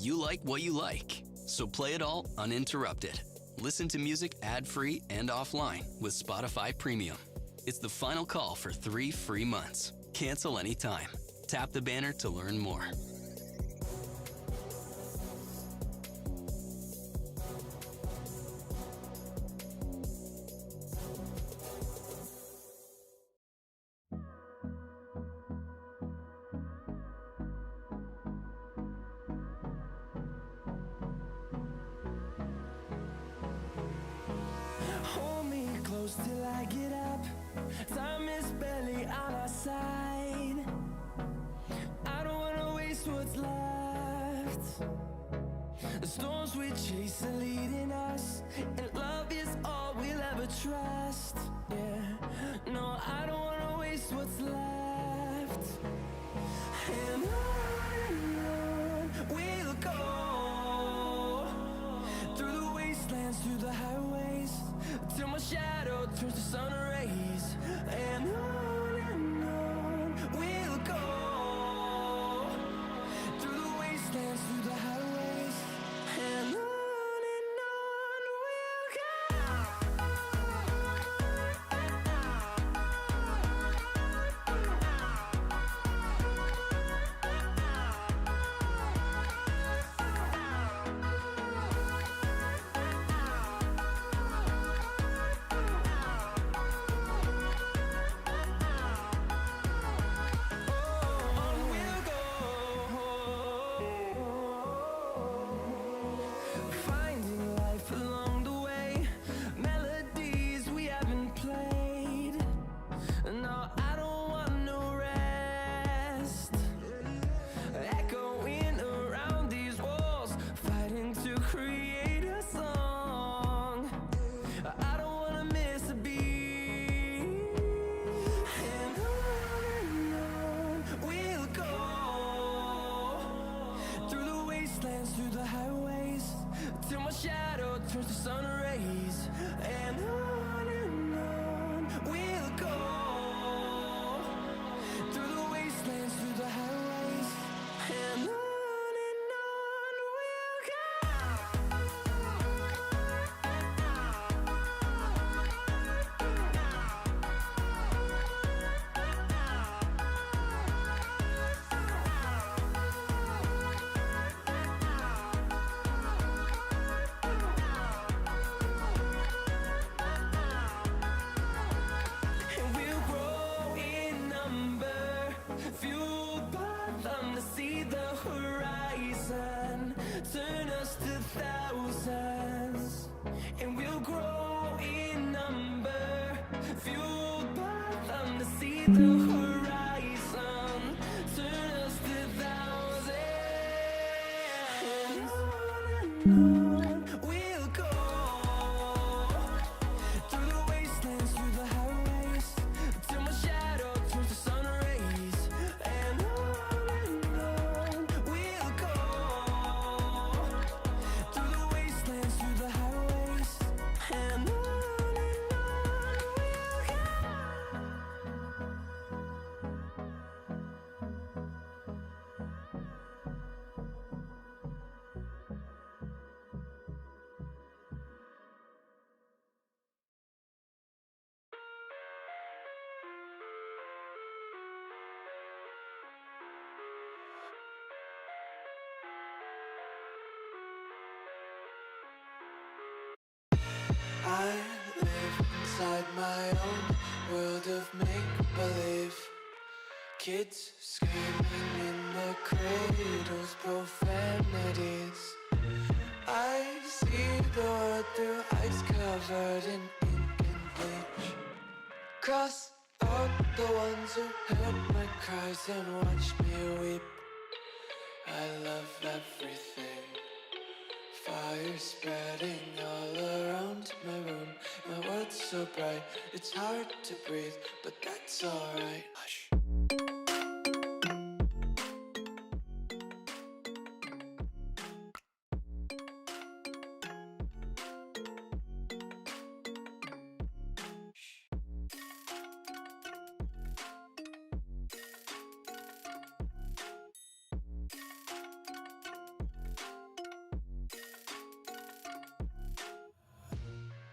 You like what you like, so play it all uninterrupted. Listen to music ad-free and offline with Spotify Premium. It's the final call for 3 free months. Cancel anytime. Tap the banner to learn more. Hold me close till I get up. Time is barely on our side. I don't wanna waste what's left. The storms we chase are leading us, and love is all we'll ever trust. Yeah, no, I don't wanna waste what's left. And on we'll go, through the wastelands, through the highways, till my shadow turns to sun rays. And on we'll go, through the wastelands, through the highways, and on we'll go. Finding life along the way, melodies we haven't played. No, I don't want no rest. Echoing around these walls, fighting to create a song. I don't wanna miss a beat. And on we'll go, through the wastelands, through the highways, till my shadow turns to sun rays. And on we'll go, through the wastelands, through the highways, and on we'll go. And we'll grow in number, fueled by them to see the horizon, turn us to thousands. And we'll grow in number, fueled by them to see the horizon, turn us to thousands. And on we'll go, through the wastelands, through the highways, till my shadow turns to sun rays. And on we'll go, through the wastelands, through the highways, and on we'll go. I live inside my own world of make-believe. Kids screaming in the cradles, profanities. I see the world through ice covered in ink and bleach. Cross out the ones who heard my cries and watched me weep. I love everything. Fire spreading all around my room. My world's so bright, it's hard to breathe, but that's alright. Hush.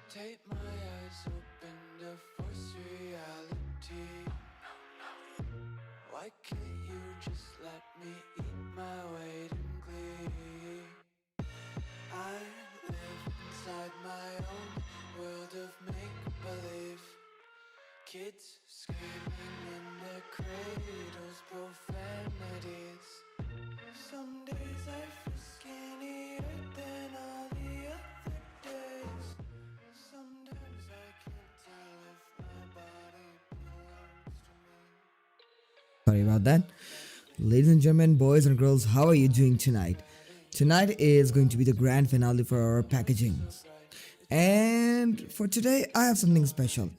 Tape my eyes open to force reality. Why can't you just let me eat my weight in glee? I live inside my own world of make-believe. Kids screaming in their cradles, profanities. Some days I feel skinnier than all the other days. Sometimes I can't tell if my body belongs to me. Sorry about that. Ladies and gentlemen, boys and girls, how are you doing tonight? Tonight is going to be the grand finale for our packaging. And for today, I have something special.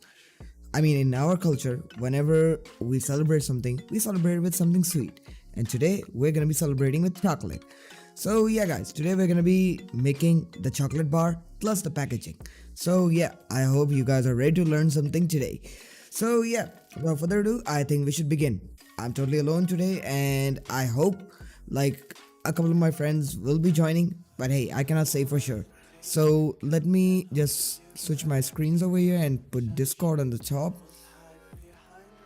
I mean, in our culture, whenever we celebrate something, we celebrate with something sweet. And today, we're gonna be celebrating with chocolate. So, yeah, guys, today we're gonna be making the chocolate bar plus the packaging. So, yeah, I hope you guys are ready to learn something today. So, yeah, without further ado, I think we should begin. I'm totally alone today, and I hope like a couple of my friends will be joining, but hey, I cannot say for sure. So let me just switch my screens over here and put Discord on the top,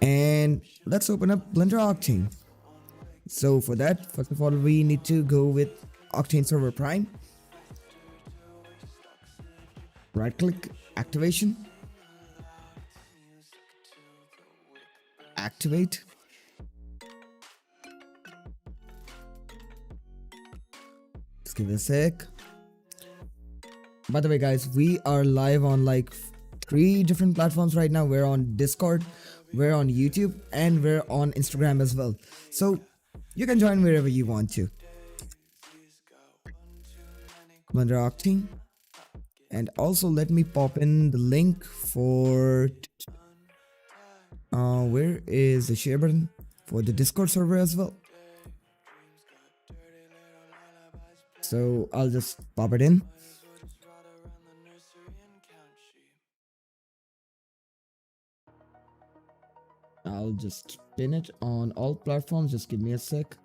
and let's open up Blender Octane. So for that, first of all, we need to go with Octane Server Prime. Right click, activation, activate. Just give it a sec. By the way, guys, we are live on like 3 different platforms right now. We're on Discord, we're on YouTube, and we're on Instagram as well. So you can join wherever you want to. Blender Octane. And also let me pop in the link for where is the share button for the Discord server as well. So I'll just pop it in. I'll just pin it on all platforms. Just give me a sec.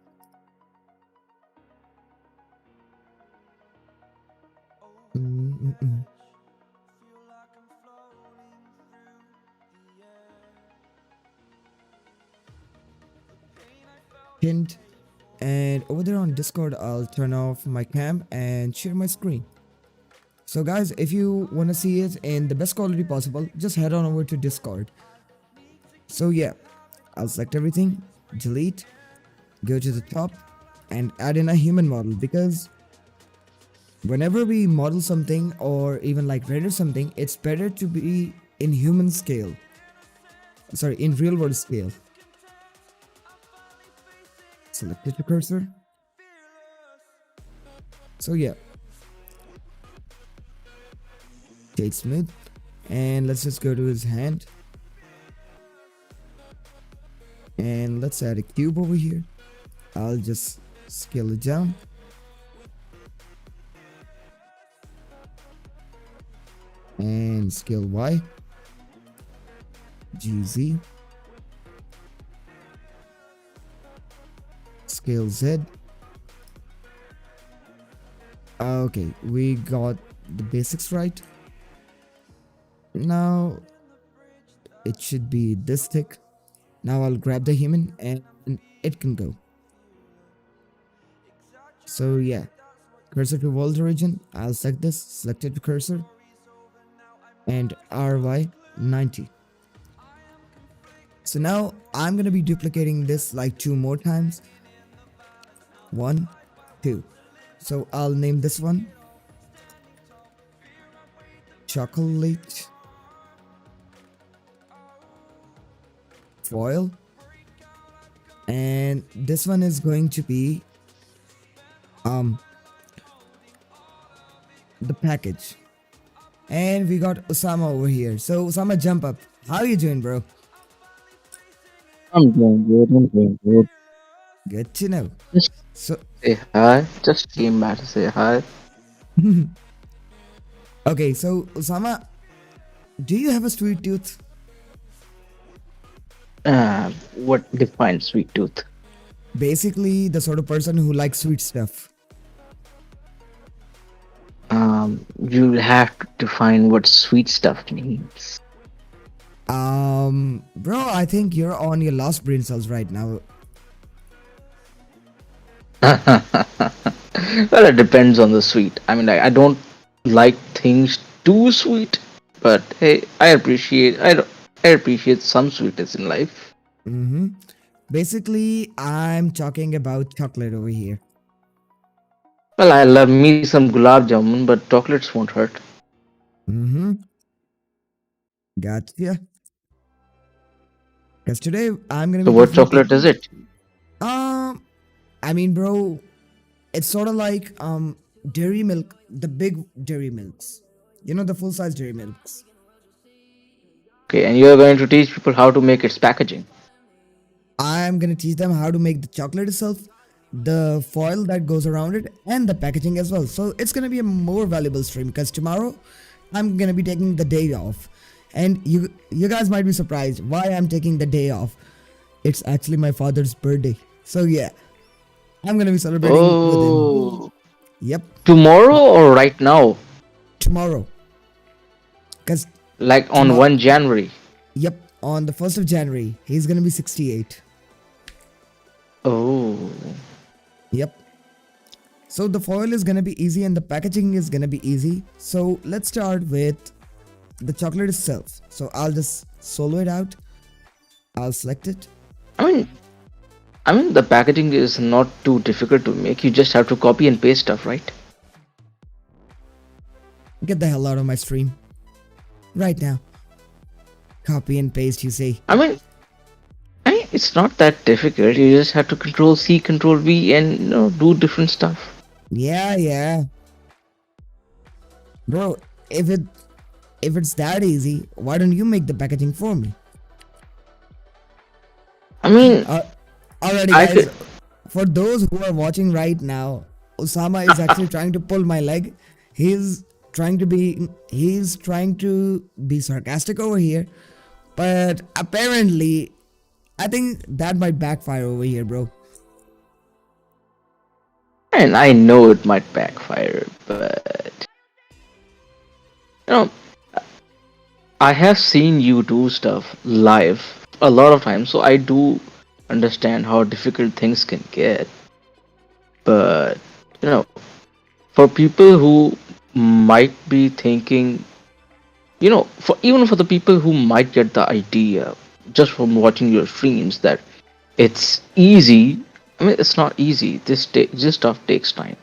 Pinned. And over there on Discord, I'll turn off my cam and share my screen. So guys, if you want to see it in the best quality possible, just head on over to Discord. So yeah, I'll select everything, delete, go to the top, and add in a human model, because whenever we model something or even like render something, it's better to be in human scale. Sorry, in real world scale. Select it to cursor. So yeah, shade smooth, and let's just go to his hand, and let's add a cube over here. I'll just scale it down. And scale Y, GZ, scale Z. Okay, we got the basics right. Now it should be this thick. Now I'll grab the human and it can go. So yeah, cursor to world origin. I'll select this, select it to cursor, and RY 90. So now I'm gonna be duplicating this like 2 more times. 1, 2. So I'll name this one chocolate foil, and this one is going to be the package. And we got Osama over here. So Osama, jump up. How are you doing, bro? I'm doing good. I'm doing good. Good to know. Just So say hi. Just came back to say hi. okay, so Osama, do you have a sweet tooth? What defines sweet tooth? Basically the sort of person who likes sweet stuff. You have to define what sweet stuff means. Bro, I think you're on your last brain cells right now. Well, it depends on the sweet. I mean, like, I don't like things too sweet, but hey, I appreciate some sweetness in life. Mm-hmm. Basically, I'm talking about chocolate over here. Well, I love me some gulab jamun, but chocolates won't hurt. Mm-hmm. Gotcha. Because today I'm gonna So, be what taking chocolate is it? um I mean, bro, it's sort of like dairy milk, the big dairy milks. You know, the full size dairy milks. Okay, and you are going to teach people how to make its packaging. I'm gonna teach them how to make the chocolate itself, the foil that goes around it, and the packaging as well. So it's gonna be a more valuable stream because tomorrow I'm gonna be taking the day off. And you guys might be surprised why I'm taking the day off. It's actually my father's birthday. So yeah, I'm gonna be celebrating with him. Oh, Yep, tomorrow or right now? tomorrow. Cause Like on tomorrow, 1 January? yep, on the 1st of January, he's gonna be 68. Oh, Yep. So the foil is gonna be easy and the packaging is gonna be easy. So let's start with the chocolate itself. So I'll just solo it out. I'll select it. I mean, the packaging is not too difficult to make. You just have to copy and paste stuff, right? Get the hell out of my stream. Right now. Copy and paste, you say. I mean, it's not that difficult. You just have to Control C, Control V, and do different stuff. Yeah, yeah. Bro, if it if it's that easy, why don't you make the packaging for me? I mean, Uh, Alrighty, I guys. could. For those who are watching right now, Osama is actually trying to pull my leg. He's trying to be sarcastic over here, but apparently, I think that might backfire over here, bro. And I know it might backfire, but you know, I have seen you do stuff live a lot of times, so I do understand how difficult things can get. But you know, for people who might be thinking, for even for the people who might get the idea just from watching your streams that it's easy. I mean, it's not easy. This stuff takes time.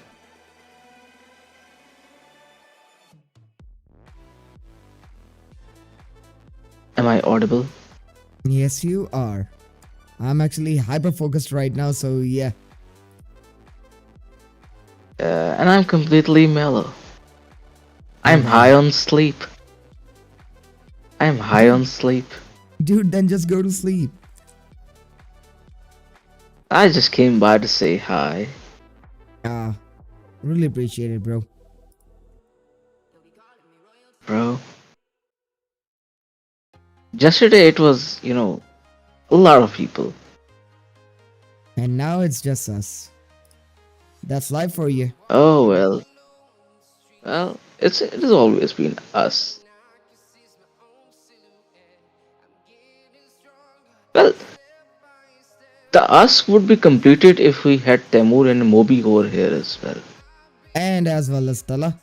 Am I audible? Yes, you are. I'm actually hyper focused right now, so yeah. And I'm completely mellow. I'm high on sleep. I'm high on sleep. Dude, then just go to sleep. I just came by to say hi. Ah, really appreciate it, bro. Bro. Yesterday it was, a lot of people. And now it's just us. That's life for you. Oh well. Well, it has always been us. Well, the us would be completed if we had Temur and Mobi over here as well. And as well as Tala.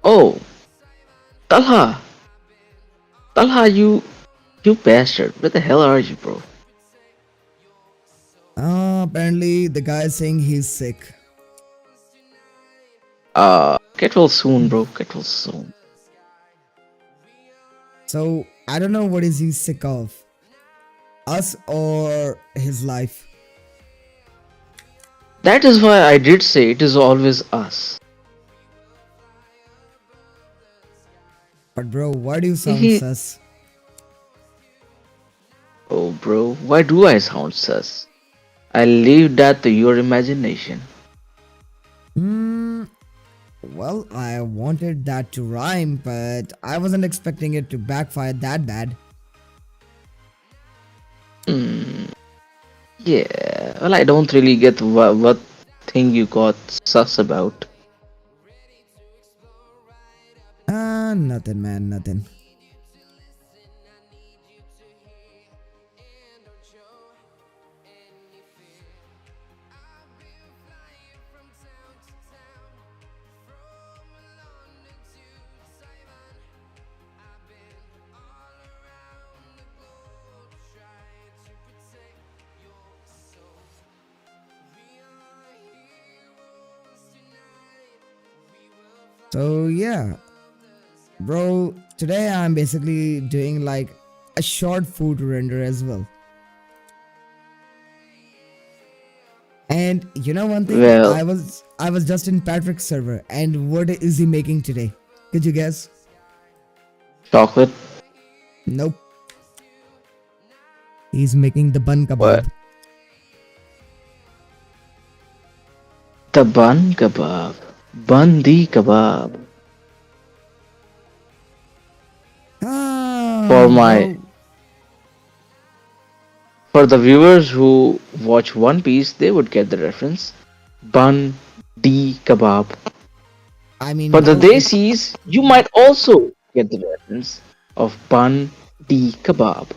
Oh, Talha! Talha, you bastard. Where the hell are you, bro? Apparently the guy is saying he's sick. Get well soon, bro. Get well soon. So I don't know what is he sick of. Us or his life. That is why I did say it is always us. But bro, why do you sound He- sus? Oh, bro, why do I sound sus? I leave that to your imagination. Well, I wanted that to rhyme, but I wasn't expecting it to backfire that bad. Yeah, well, I don't really get what thing you got sus about. Nothing, man, nothing. So yeah, bro, today I'm basically doing like a short food render as well. And you know one thing, Well, I was just in Patrick's server, and what is he making today? Could you guess? chocolate. Nope. He's making the bun What? kebab. The bun kebab. Bandi kebab. For my Bro. for the viewers who watch One Piece, they would get the reference. Bun di kebab. I mean, For the bro, it. desis, you might also get the reference of bun di kebab.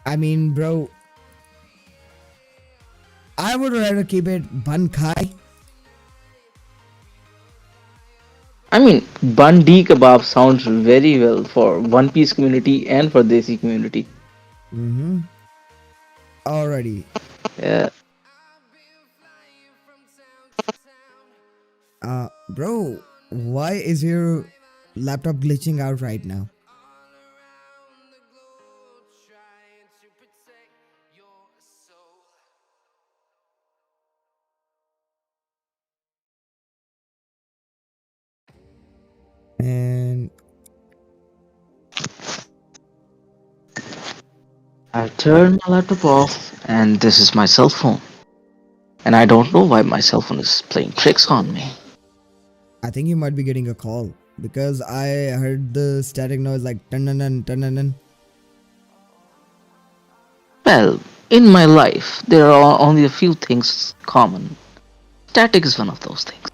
I mean, bro, I would rather keep it bun khai. I mean, bun di kebab sounds very well for One Piece community and for desi community. Mm-hmm. Alrighty. Yeah. Bro, why is your laptop glitching out right now? And I turned my laptop off, and this is my cell phone. And I don't know why my cell phone is playing tricks on me. I think you might be getting a call because I heard the static noise like tan. Well, in my life, there are only a few things common. Static is one of those things.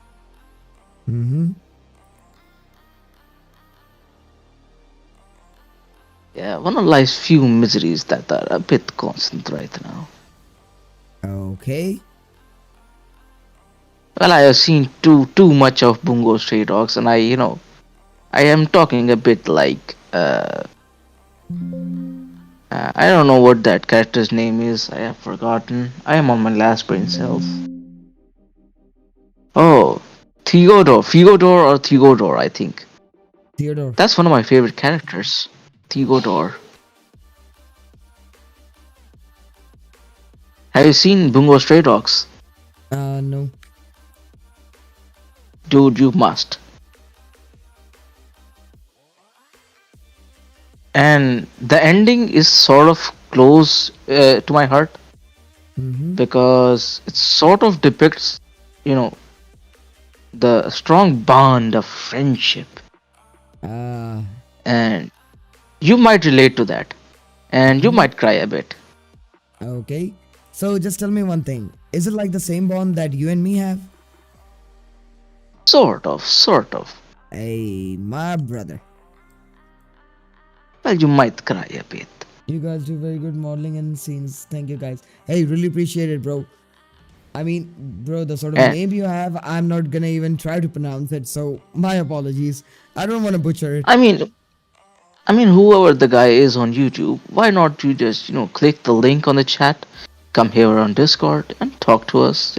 Mm-hmm. Yeah, one of life's few miseries that are a bit constant right now. Okay. Well, I have seen too much of Bungo Stray Dogs, and I am talking a bit like I don't know what that character's name is. I have forgotten. I am on my last brain cells. Oh, Theodore or Theodore, I think. Theodore. That's one of my favorite characters. Theodore. Have you seen Bungo Stray Dogs? No. Dude, you must. And the ending is sort of close to my heart Mm-hmm. because it sort of depicts, you know, the strong bond of friendship, Uh, and you might relate to that, and you mhm. might cry a bit. Okay. So just tell me one thing. Is it like the same bond that you and me have? Sort of. Hey, my brother. Well, you might cry a bit. You guys do very good modeling and scenes. Thank you guys. Hey, really appreciate it, bro. I mean, bro, the sort of And name you have, I'm not gonna even try to pronounce it, so my apologies. I don't want to butcher it. I mean, whoever the guy is on YouTube, why not you just, click the link on the chat, come here on Discord, and talk to us.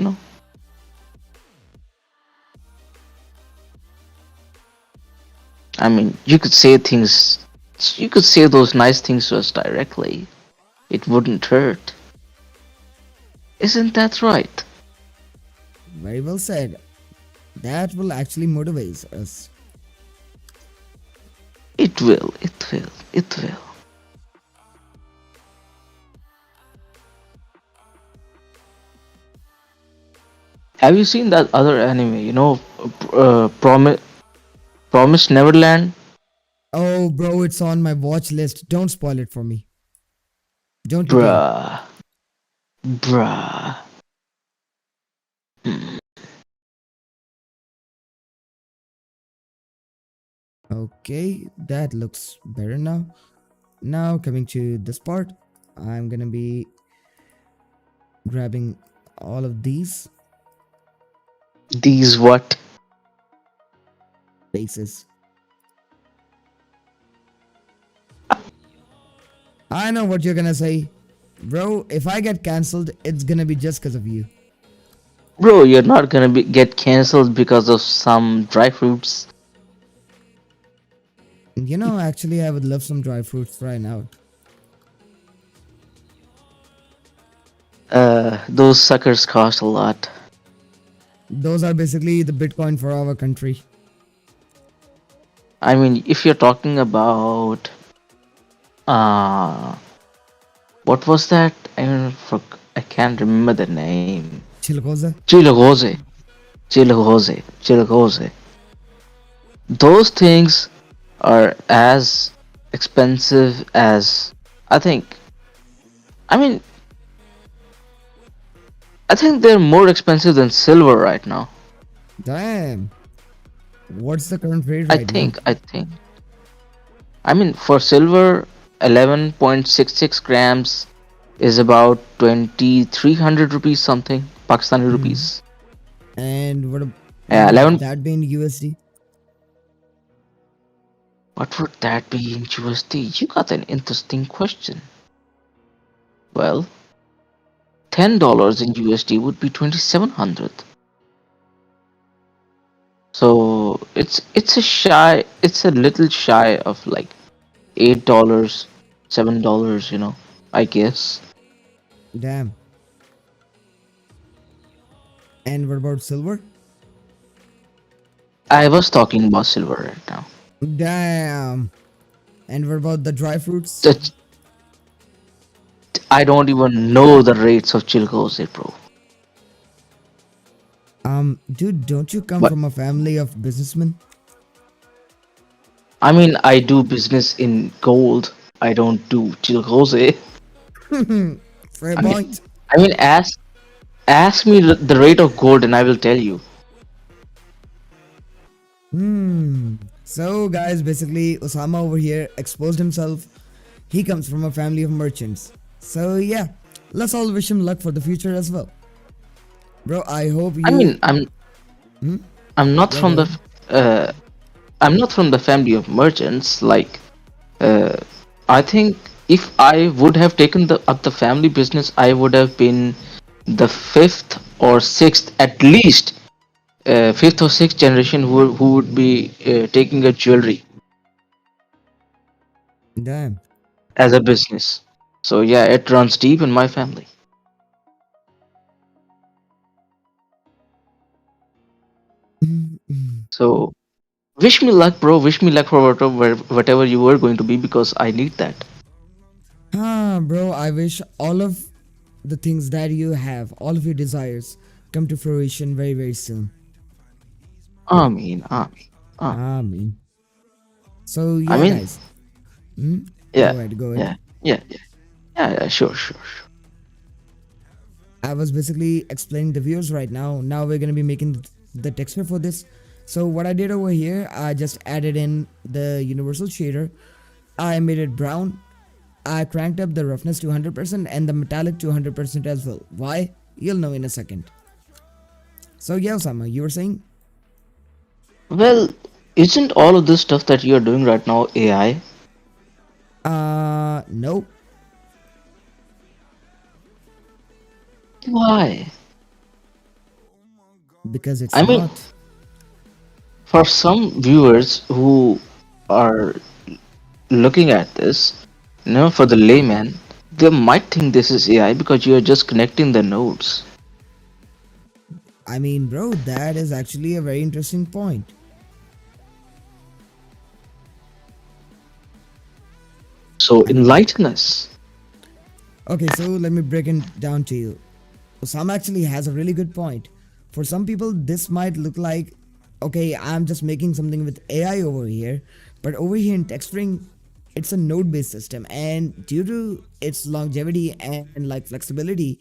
I mean, you could say those nice things to us directly. It wouldn't hurt. Isn't that right? Very well said. That will actually motivate us. It will. Have you seen that other anime, Promise Neverland? Oh, bro, it's on my watch list. Don't spoil it for me. Don't you dare. Bruh. Bruh. Okay, that looks better now. Now coming to this part, I'm gonna be grabbing all of these These what? bases. I know what you're gonna say. Bro, if I get cancelled, it's gonna be just because of you. Bro, you're not gonna get cancelled because of some dry fruits. Actually, I would love some dry fruits right now. Those suckers cost a lot. Those are basically the Bitcoin for our country. I mean, if you're talking about uh, what was that? I can't remember the name. Chilgoza? Chilagose, Chilagose. Those things are as expensive as I think. I mean, I think they're more expensive than silver right now. Damn. What's the current rate I right now? think. I think. I mean, for silver, 11.66 grams is about 2300 rupees something, Pakistani rupees. And what Yeah, would 11. that be in USD? What would that be in USD? You got an interesting question. Well, $10 in USD would be 2700. So it's a little shy of like $8, $7, I guess. Damn. And what about silver? I was talking about silver right now. Damn. And what about the dry fruits? That I don't even know the rates of Chilgose, bro. Dude, don't you come But from a family of businessmen? I mean, I do business in gold. I don't do Chilgose. Fair I mean, point. ask me the rate of gold, and I will tell you. So, guys, basically, Osama over here exposed himself. He comes from a family of merchants. So, yeah, let's all wish him luck for the future as well. Bro, I hope I you. mean, I'm not Yeah, go from the ahead. uh, I'm not from the family of merchants. Like, uh, I think if I would have taken the family business, I would have been the fifth or sixth, at least fifth or sixth generation who would be taking a jewelry Damn. as a business. So yeah, it runs deep in my family. So wish me luck, bro. Wish me luck for whatever you were going to be because I need that. Bro, I wish all of the things that you have, all of your desires, come to fruition very, very soon. I mean, I mean, I mean. So, I yeah, mean, guys. Hmm? yeah, Go ahead, go ahead. yeah, yeah, yeah, yeah. Sure, sure, sure. I was basically explaining the viewers right now. Now we're gonna be making the texture for this. So what I did over here, I just added in the universal shader. I made it brown. I cranked up the roughness to 100% and the metallic to 100% as well. Why? You'll know in a second. So yeah, Osama, you were saying? Well, isn't all of this stuff that you're doing right now AI? No, Why? because it's I mean, not. for some viewers who are looking at this, for the layman, they might think this is AI because you're just connecting the nodes. I mean, bro, that is actually a very interesting point. So I mean, enlighten us. okay, so let me break it down to you. Osama actually has a really good point. For some people, this might look like, okay, I'm just making something with AI over here, but over here in texturing, it's a node-based system, and due to its longevity and like flexibility,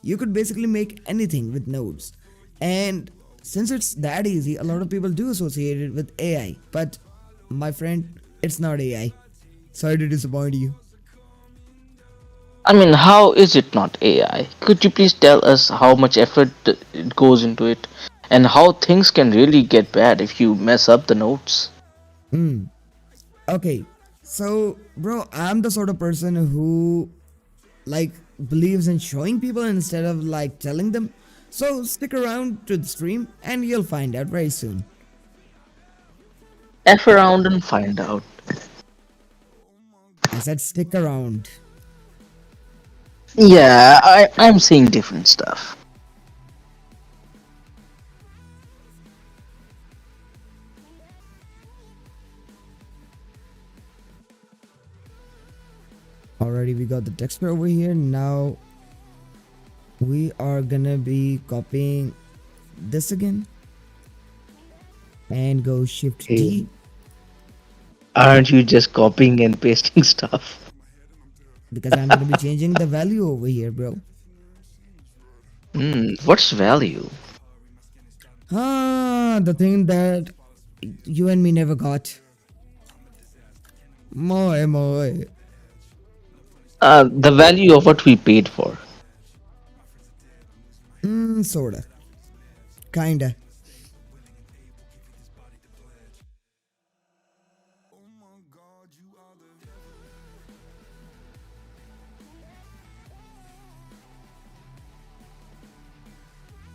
you could basically make anything with nodes. And since it's that easy, a lot of people do associate it with AI, but My friend, it's not AI. Sorry to disappoint you. I mean, how is it not AI? Could you please tell us how much effort it goes into it, and how things can really get bad if you mess up the notes? Okay, so bro, I'm the sort of person who like believes in showing people instead of like telling them. So stick around to the stream and you'll find out very soon. F around and find out. I said stick around. Yeah, I'm seeing different stuff. Already we got the texture over here. Now we are gonna be copying this again and go shift Hey, D aren't you just copying and pasting stuff? because I'm gonna be changing the value over here, bro. What's value? The thing that you and me never got. Moy, moy. The value of what we paid for. Sorta. Kinda.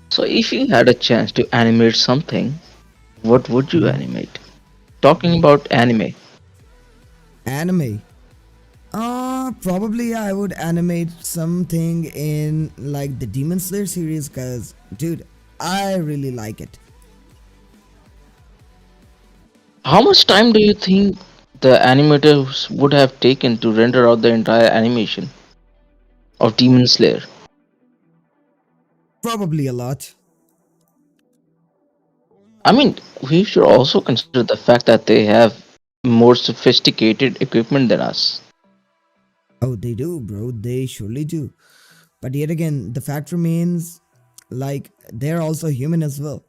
So if you had a chance to animate something, what would you animate? Talking about anime. Anime. Probably I would animate something in like the Demon Slayer series because, dude, I really like it. How much time do you think the animators would have taken to render out the entire animation of Demon Slayer? Probably a lot. I mean, we should also consider the fact that they have more sophisticated equipment than us. Oh, they do, bro. They surely do. But yet again, the fact remains like they're also human as well.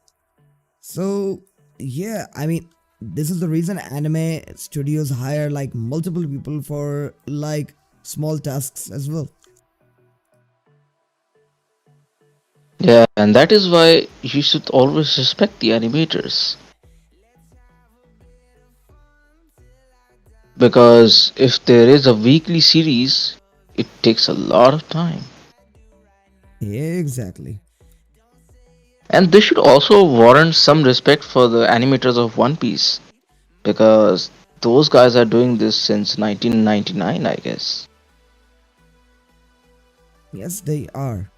So, yeah, I mean, this is the reason anime studios hire like multiple people for like small tasks as well. Yeah, and that is why you should always respect the animators. Because if there is a weekly series, it takes a lot of time. Yeah, exactly. And they should also warrant some respect for the animators of One Piece. Because those guys are doing this since 1999, I guess. Yes, they are.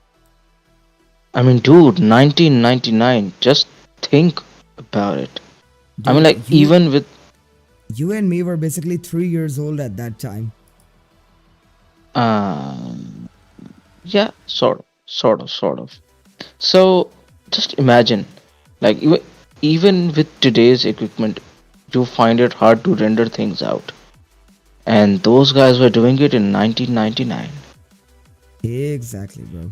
I mean, dude, 1999, just think about it. I mean, Dude, like, even with you and me were basically 3 years old at that time. Um, yeah, sort of. So, just imagine, like, even with today's equipment, you find it hard to render things out. And those guys were doing it in 1999. Exactly, bro.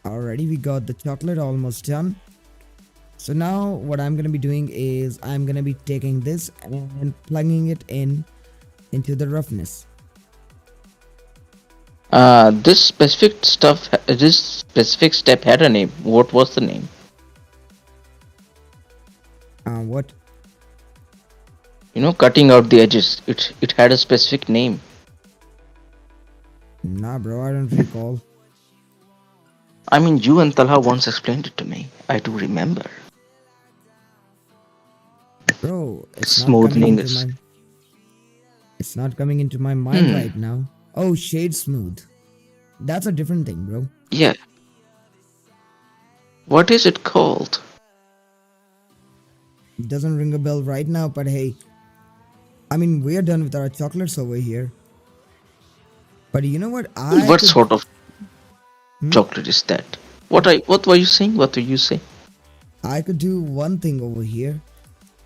Already we got the chocolate almost done. So now what I'm gonna be doing is I'm gonna be taking this and plugging it in into the roughness. This specific step had a name. What was the name? What? You know, cutting out the edges. It had a specific name. Nah, bro, I don't recall. I mean, you and Talha once explained it to me. I do remember. Bro, Smoothening is. it's not coming into my mind right now. Oh, shade smooth. That's a different thing, bro. Yeah. What is it called? It doesn't ring a bell right now, but hey, I mean, we're done with our chocolates over here. But you know what? What sort of chocolate is that? What were you saying? What were you saying? I could do one thing over here.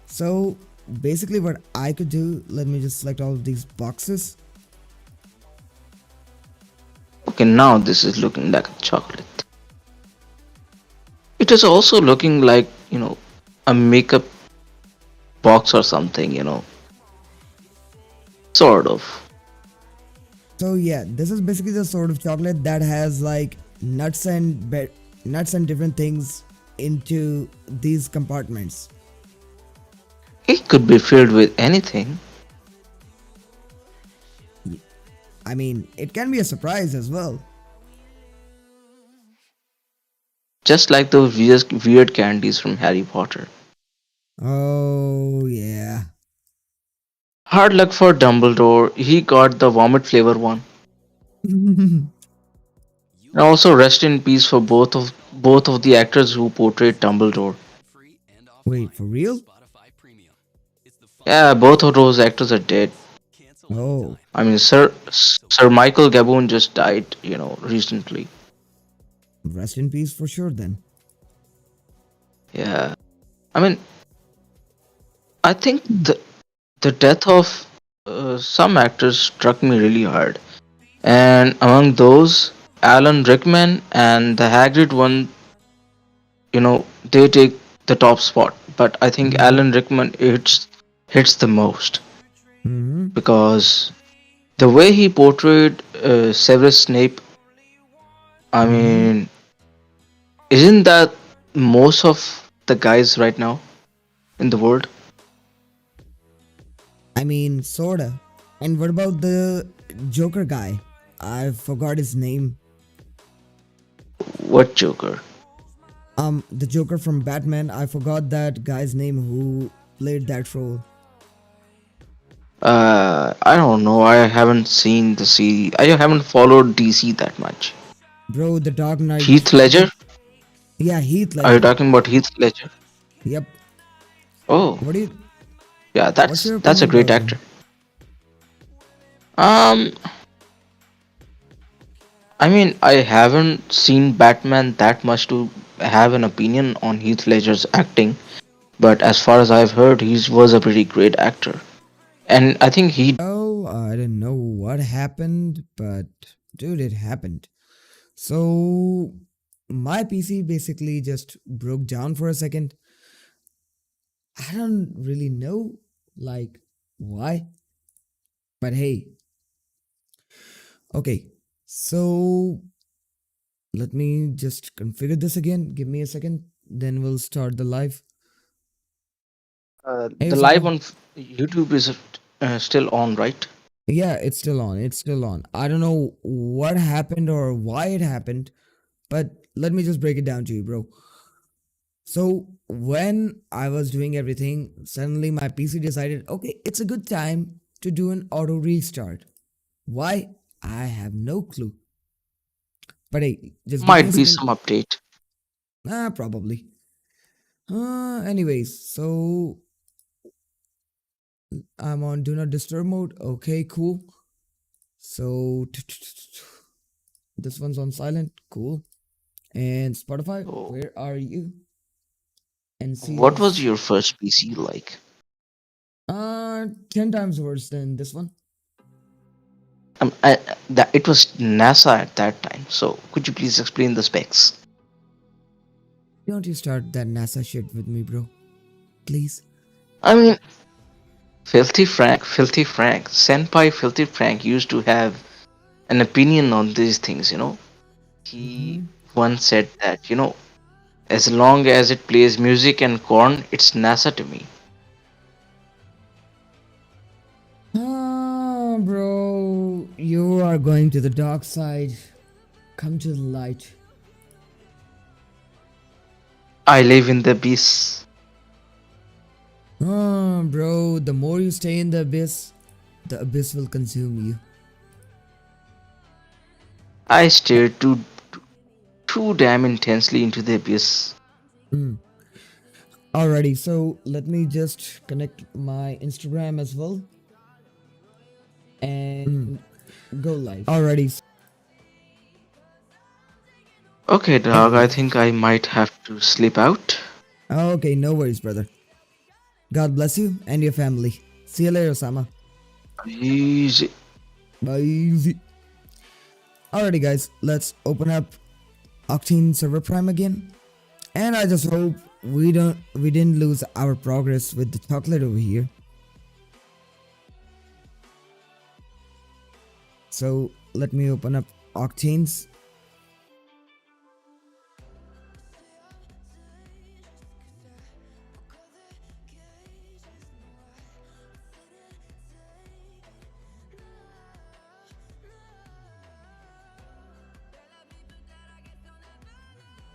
So basically what I could do, let me just select all of these boxes. Okay, now this is looking like a chocolate. It is also looking like, a makeup box or something, you know. Sort of. So yeah, this is basically the sort of chocolate that has like nuts and different things into these compartments. It could be filled with anything. I mean, it can be a surprise as well. Just like those weird candies from Harry Potter. Oh yeah. Hard luck for Dumbledore, he got the vomit flavor one. And also rest in peace for both of the actors who portrayed Dumbledore. Free and Wait, offline for with real? Spotify Premium. It's the final Yeah, both of those actors are dead. cancel Oh, anytime. I mean, Sir Michael Gabon just died, you know, recently. rest in peace for sure then. Yeah, I mean, I think the death of some actors struck me really hard, and among those, Alan Rickman and the Hagrid one, you know, they take the top spot. But I think Mm-hmm. Alan Rickman hits the most Mm-hmm. because the way he portrayed Severus Snape, I Mm-hmm. mean, isn't that most of the guys right now in the world? I mean, sorta. And what about the Joker guy? I forgot his name. What Joker? The Joker from Batman. I forgot that guy's name who played that role. I don't know. I haven't seen the series. I haven't followed DC that much. Bro, the Dark Knight. Heath Ledger? Yeah, Heath Are you Ledger. talking about Heath Ledger? Yep. Oh, What do you? yeah. What's That's your that's a opinion great about actor. him? Um, I mean, I haven't seen Batman that much to have an opinion on Heath Ledger's acting, but as far as I've heard, he was a pretty great actor, and I think he Oh, I didn't know what happened, but dude, it happened. So my PC basically just broke down for a second. I don't really know like why, but hey, okay. So let me just configure this again. Give me a second, then we'll start the live. Hey the live Osama. on YouTube is still on, right? Yeah, it's still on. It's still on. I don't know what happened or why it happened, but let me just break it down to you, bro. So when I was doing everything, suddenly my PC decided, okay, it's a good time to do an auto restart. Why? I have no clue. But hey, just give me a Might be second. some update. Probably. Anyways, so I'm on do not disturb mode. Okay, cool. So this one's on silent. Cool. And Spotify, Oh, where are you? And what was CS, your first PC like? 10 times worse than this one. That it was NASA at that time. So could you please explain the specs? Don't you start that NASA shit with me, bro. Please. I mean, Filthy Frank, Senpai Filthy Frank used to have an opinion on these things. You know, he Mm-hmm. once said that as long as it plays music and corn, it's NASA to me. Bro, you are going to the dark side. Come to the light. I live in the abyss. Bro, the more you stay in the abyss will consume you. I stare too damn intensely into the abyss. Mm. Alrighty, so let me just connect my Instagram as well and go live. Alrighty. Okay, dog. I Anyways, think I might have to slip out. okay, no worries, brother. God bless you and your family. See you later, Osama. Easy. Bye. Alrighty, guys, let's open up Octane Server Prime again. And I just hope we didn't lose our progress with the chocolate over here. So let me open up Octane's.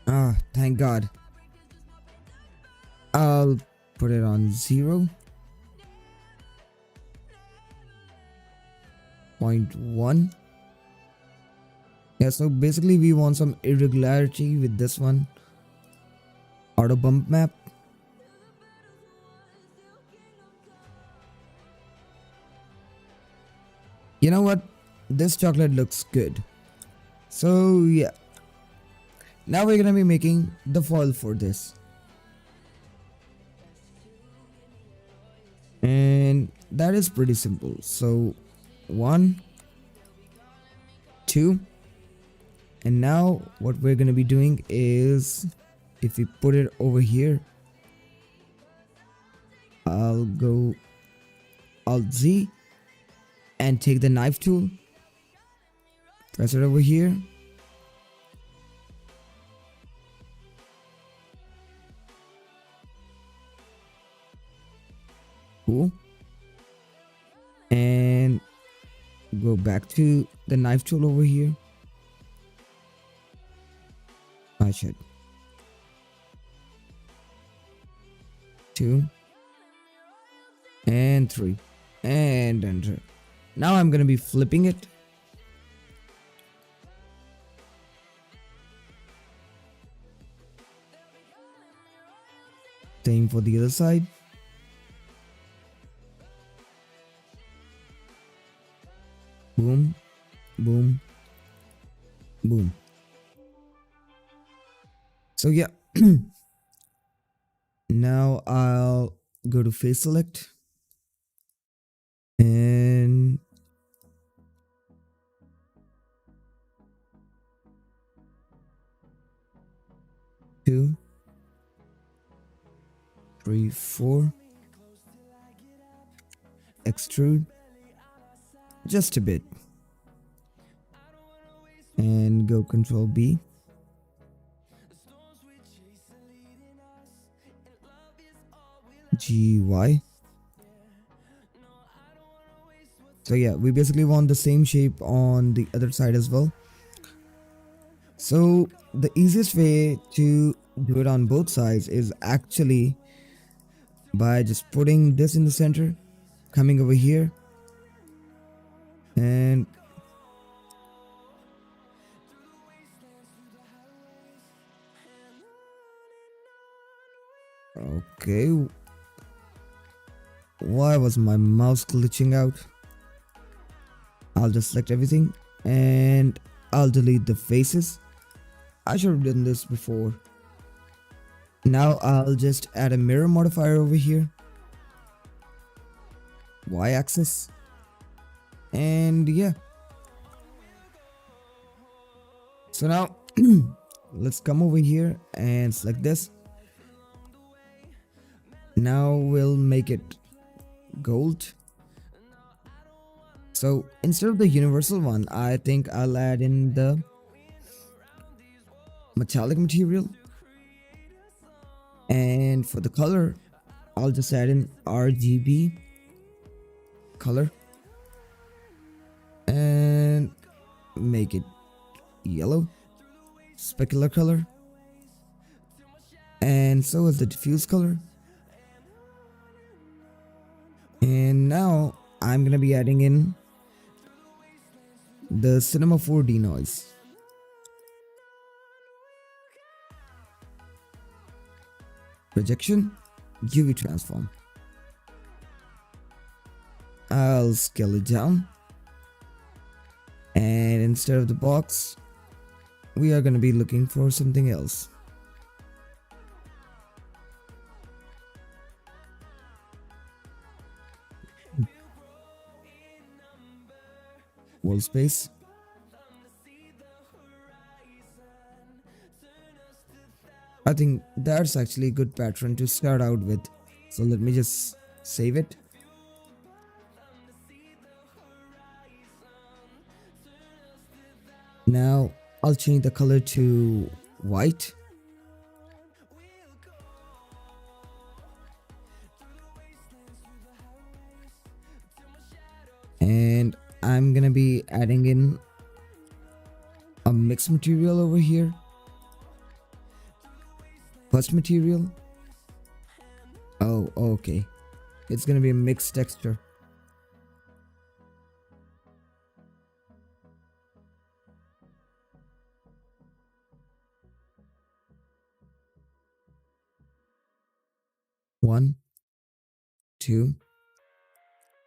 Ah, thank God. I'll put it on 0.1. Yeah, so basically we want some irregularity with this one. Auto bump map. You know what? This chocolate looks good. So yeah. Now we're gonna be making the foil for this. And that is pretty simple. So 1, 2, and now what we're gonna be doing is, if we put it over here, I'll go Alt Z and take the knife tool, press it over here, cool, and go back to the knife tool over here. I should 2 and 3 and enter. Now I'm gonna be flipping it. Same for the other side. Boom, boom, boom. So yeah. Now I'll go to face select and 2, 3, 4. Extrude just a bit and go Control B. GY. So yeah, we basically want the same shape on the other side as well. So the easiest way to do it on both sides is actually by just putting this in the center, coming over here, and okay, why was my mouse glitching out? I'll just select everything and I'll delete the faces. I should have done this before. Now I'll just add a mirror modifier over here, y-axis, and yeah. So now let's come over here and select this. Now we'll make it gold. So instead of the universal one, I think I'll add in the metallic material. And for the color, I'll just add in RGB color and make it yellow, specular color, and so is the diffuse color. And now I'm gonna be adding in the Cinema 4D noise. Projection, UV transform. I'll scale it down, and instead of the box, we are gonna be looking for something else. Wall space. I think that's actually a good pattern to start out with. So let me just save it. Now I'll change the color to white. And I'm gonna be adding in a mixed material over here. First material. Oh, okay. It's gonna be a mixed texture. One, two,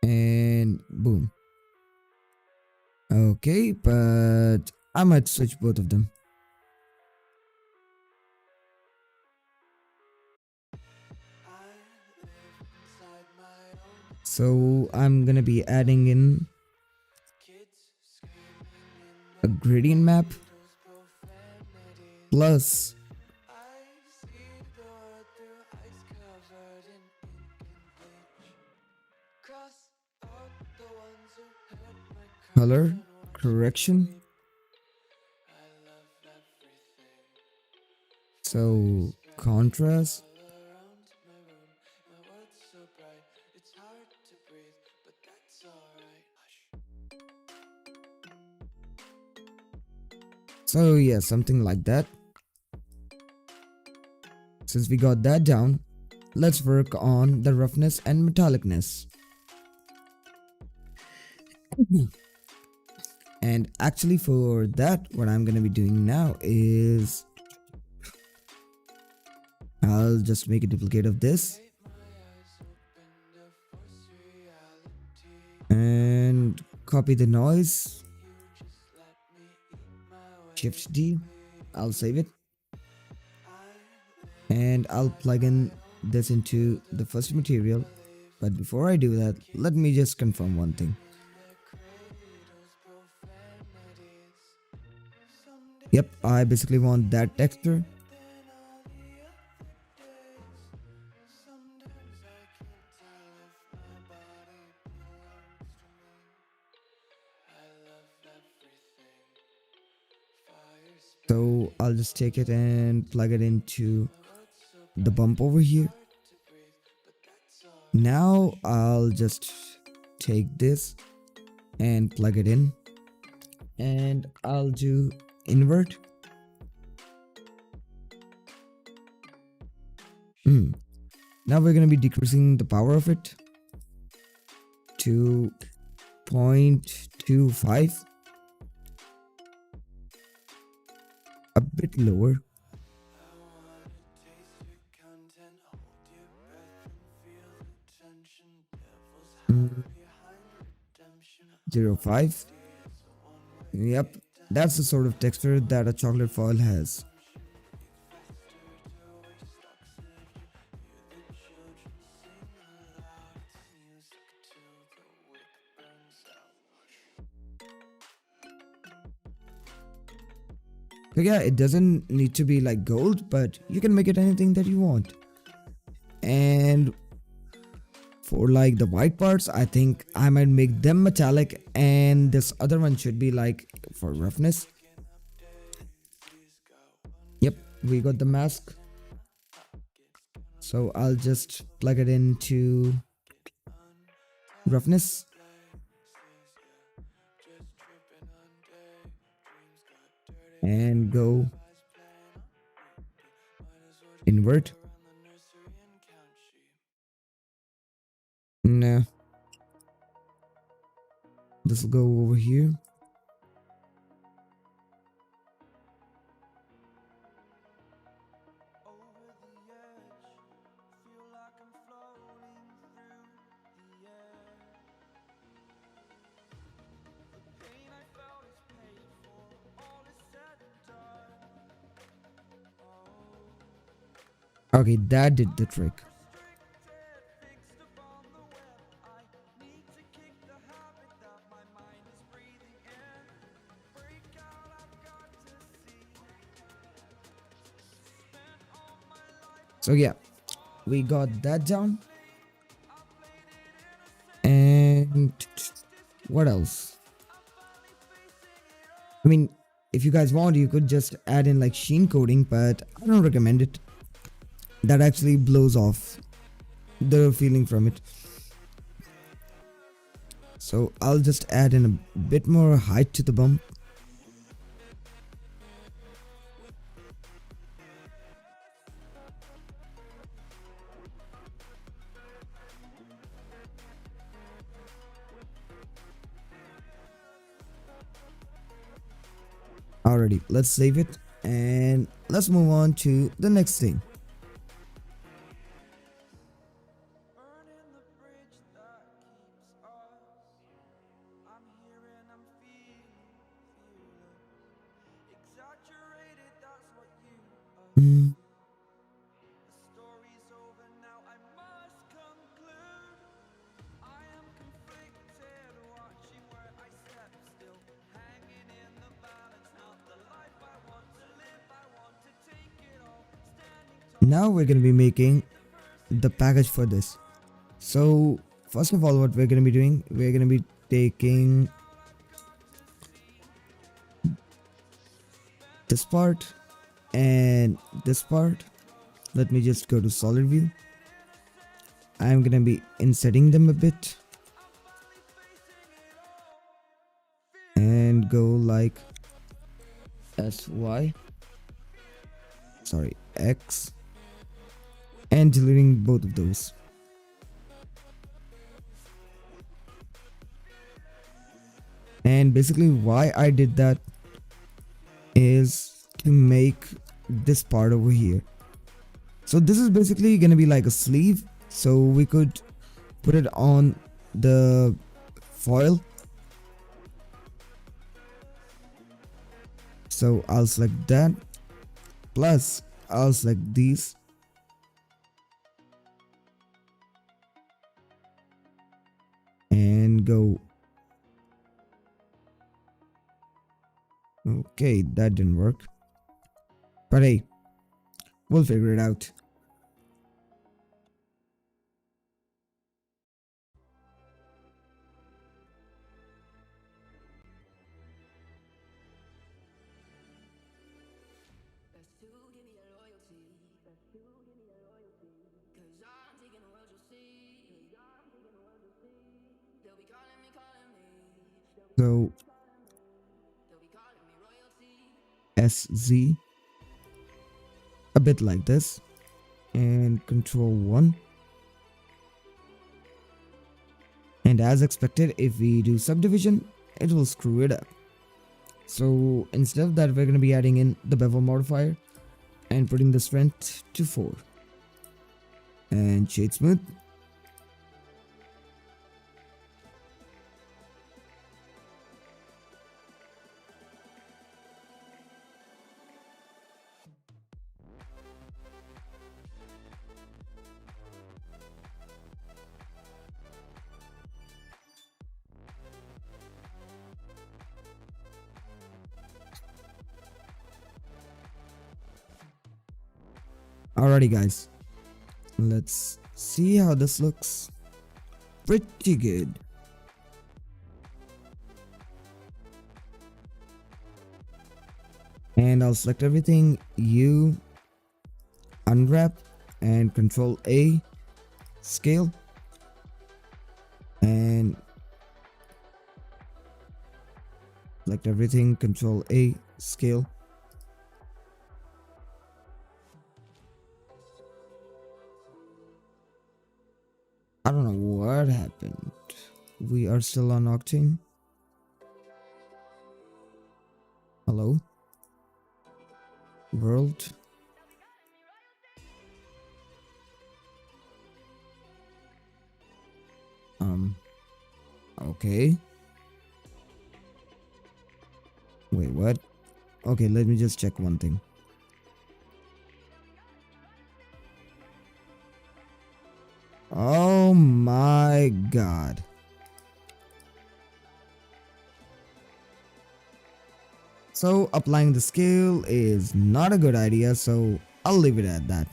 and boom. Okay, but I might switch both of them. So I'm gonna be adding in a gradient map plus color correction. So contrast. So yeah, something like that. Since we got that down, let's work on the roughness and metallicness. And actually for that, what I'm gonna be doing now is I'll just make a duplicate of this and copy the noise. Shift D. I'll save it. And I'll plug in this into the first material. But before I do that, let me just confirm one thing. Yep, I basically want that texture. So I'll just take it and plug it into the bump over here. Now I'll just take this and plug it in, and I'll do invert. Now we're going to be decreasing the power of it to 0.25, a bit lower. Mm, 0.5. Yep, that's the sort of texture that a chocolate foil has. So yeah, it doesn't need to be like gold, but you can make it anything that you want. And for like the white parts, I think I might make them metallic, and this other one should be like for roughness. Yep, we got the mask. So I'll just plug it into roughness. And go invert. No. This will go over here. Okay, that did the trick. So yeah, we got that down. And what else? I mean, if you guys want, you could just add in like sheen coding, but I don't recommend it. That actually blows off the feeling from it. So I'll just add in a bit more height to the bump. Alrighty, let's save it and let's move on to the next thing. Burning the bridge that keeps us. I'm here and I'm feeling exaggerated, that's what you Mm, The story's over now, I must conclude. I am conflicted, watching where I step still, hanging in the balance, not the life I want to live. I want to take it all, standing tall. Now we're gonna be making the package for this. So first of all, what we're gonna be doing, we're gonna be taking this part and this part. Let me just go to solid view. I'm gonna be insetting them a bit and go like SY, sorry, X, and deleting both of those. And basically why I did that is to make this part over here. So this is basically gonna be like a sleeve, so we could put it on the foil. So I'll select that, plus I'll select these, and go. Okay, that didn't work, but hey, we'll figure it out. So SZ, a bit like this, and control 1. And as expected, if we do subdivision, it will screw it up. So instead of that, we're going to be adding in the bevel modifier and putting the strength to 4 and shade smooth. Alrighty guys, let's see how this looks. Pretty good. And I'll select everything, U, unwrap, and control A, scale, and select everything, control A, scale. I don't know what happened. We are still on Octane. Hello? World? Okay. Wait, what? Okay, let me just check one thing. Oh my god. So applying the scale is not a good idea, so I'll leave it at that.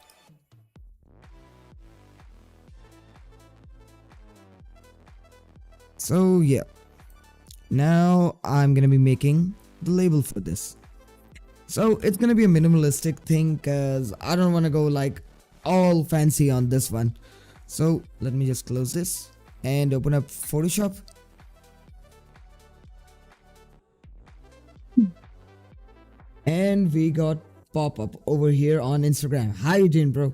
So yeah, now I'm gonna be making the label for this. So it's gonna be a minimalistic thing because I don't want to go like all fancy on this one. So let me just close this and open up Photoshop. And we got pop-up over here on Instagram. How you doing, bro?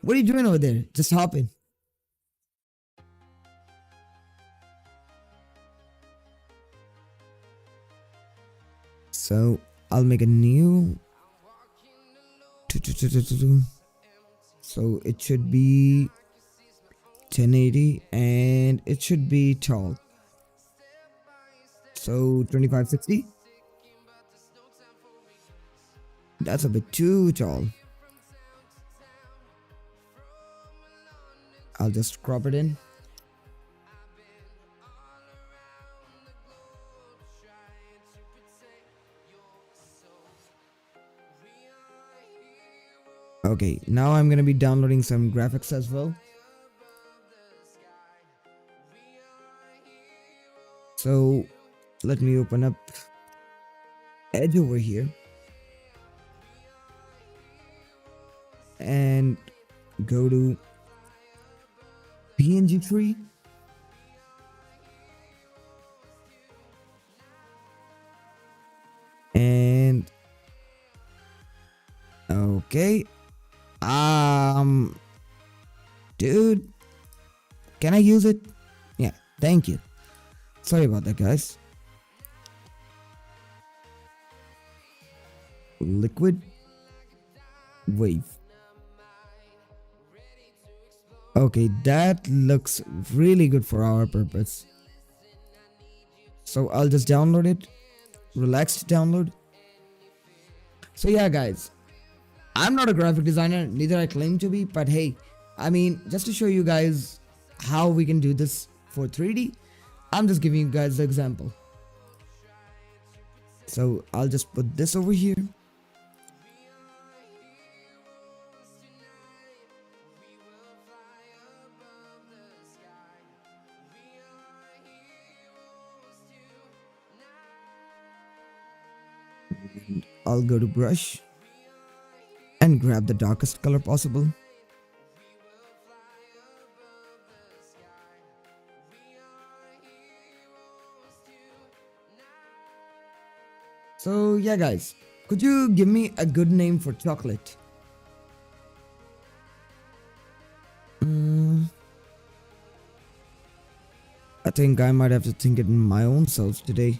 What are you doing over there? Just hop in. So I'll make a new. So it should be 1080 and it should be tall. So 2560. That's a bit too tall. I'll just crop it in. Okay, now I'm gonna be downloading some graphics as well. So let me open up Edge over here and go to PNG tree. And okay, dude, can I use it? Yeah, thank you. Sorry about that, guys. Liquid wave. Okay, that looks really good for our purpose. So I'll just download it. Relaxed download. So yeah, guys, I'm not a graphic designer, neither I claim to be, but hey, I mean, just to show you guys how we can do this for 3D, I'm just giving you guys the example. So I'll just put this over here. I'll go to brush and grab the darkest color possible. So yeah, guys, could you give me a good name for chocolate? I think I might have to think it in my own self today.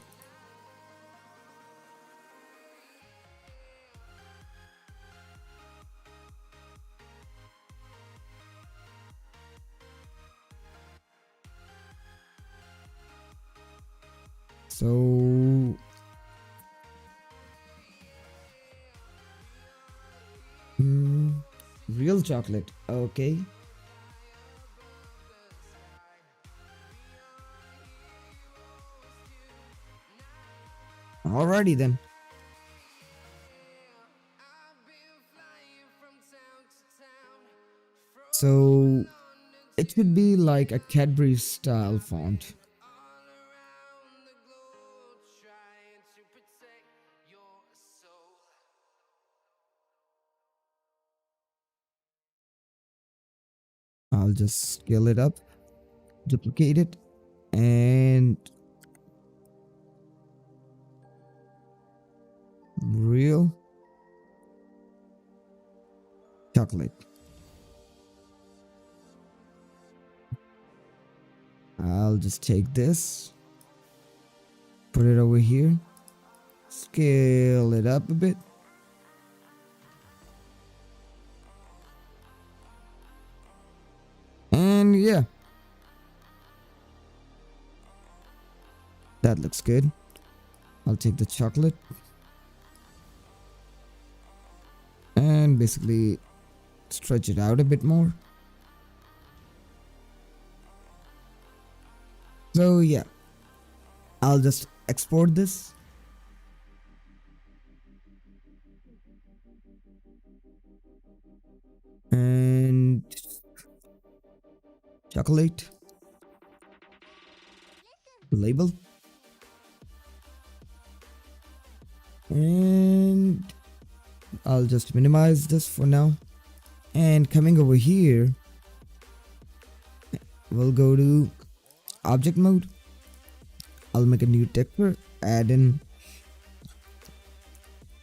So real chocolate, okay. Alrighty then. So it should be like a Cadbury style font. I'll just scale it up, duplicate it, and real chocolate. I'll just take this, put it over here, scale it up a bit. And yeah, that looks good. I'll take the chocolate and basically stretch it out a bit more. So yeah, I'll just export this. And chocolate. label. And I'll just minimize this for now. And coming over here, we'll go to object mode. I'll make a new texture, add in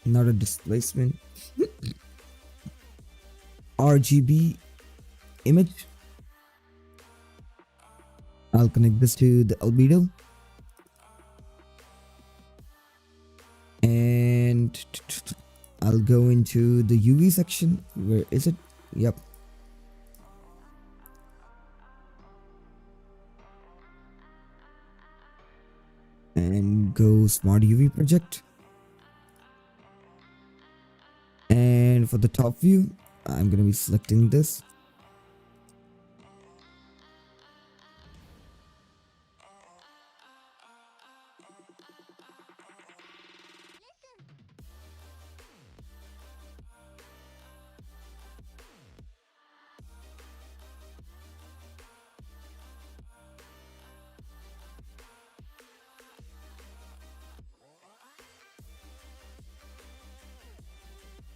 not a displacement, RGB image. I'll connect this to the albedo. And I'll go into the UV section. Where is it? Yep. And go Smart UV project. And for the top view, I'm going to be selecting this.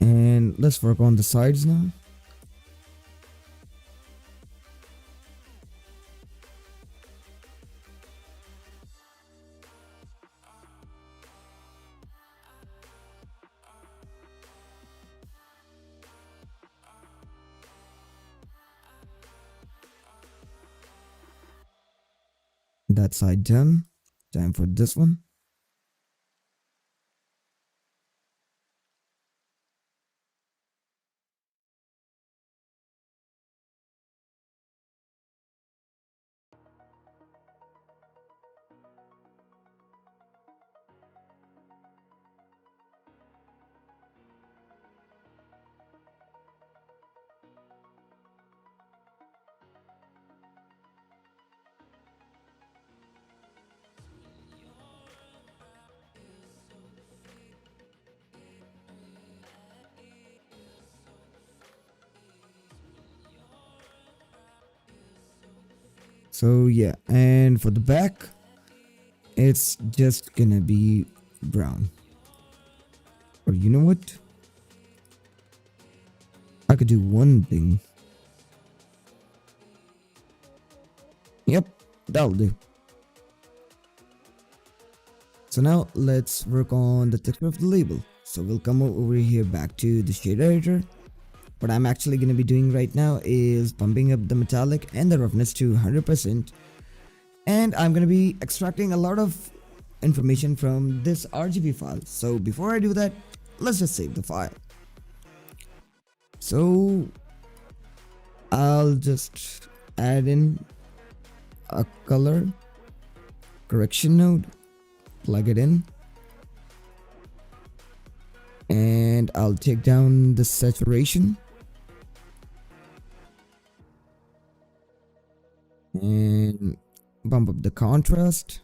And let's work on the sides now. That side done. Time for this one. So yeah, and for the back, it's just gonna be brown. Or you know what? I could do one thing. Yep, that'll do. So now let's work on the texture of the label. So we'll come over here back to the shader editor. What I'm actually going to be doing right now is pumping up the metallic and the roughness to 100%. And I'm going to be extracting a lot of information from this RGB file. So before I do that, let's just save the file. So I'll just add in a color correction node, plug it in, and I'll take down the saturation and bump up the contrast,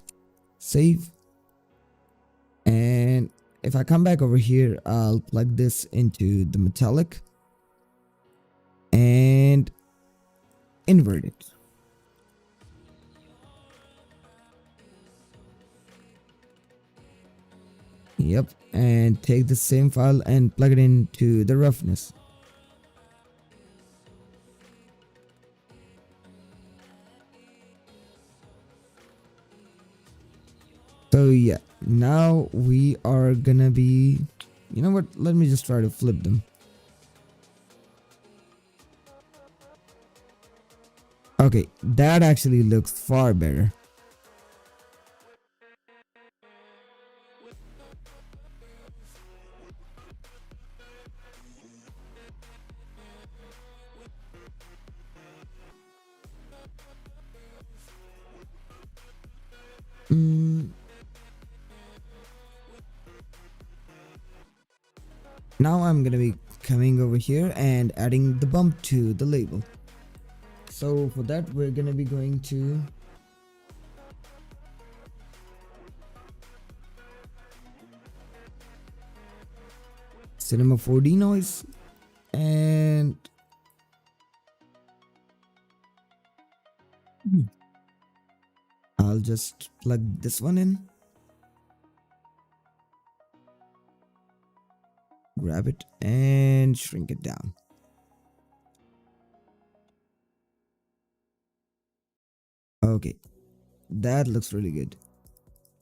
save. And if I come back over here, I'll plug this into the metallic and invert it. Yep, and take the same file and plug it into the roughness. So yeah, now we are gonna be, you know what, let me just try to flip them. Okay, that actually looks far better. Now I'm gonna be coming over here and adding the bump to the label. So for that, we're gonna be going to Cinema 4D noise, and I'll just plug this one in, grab it and shrink it down. Okay, that looks really good.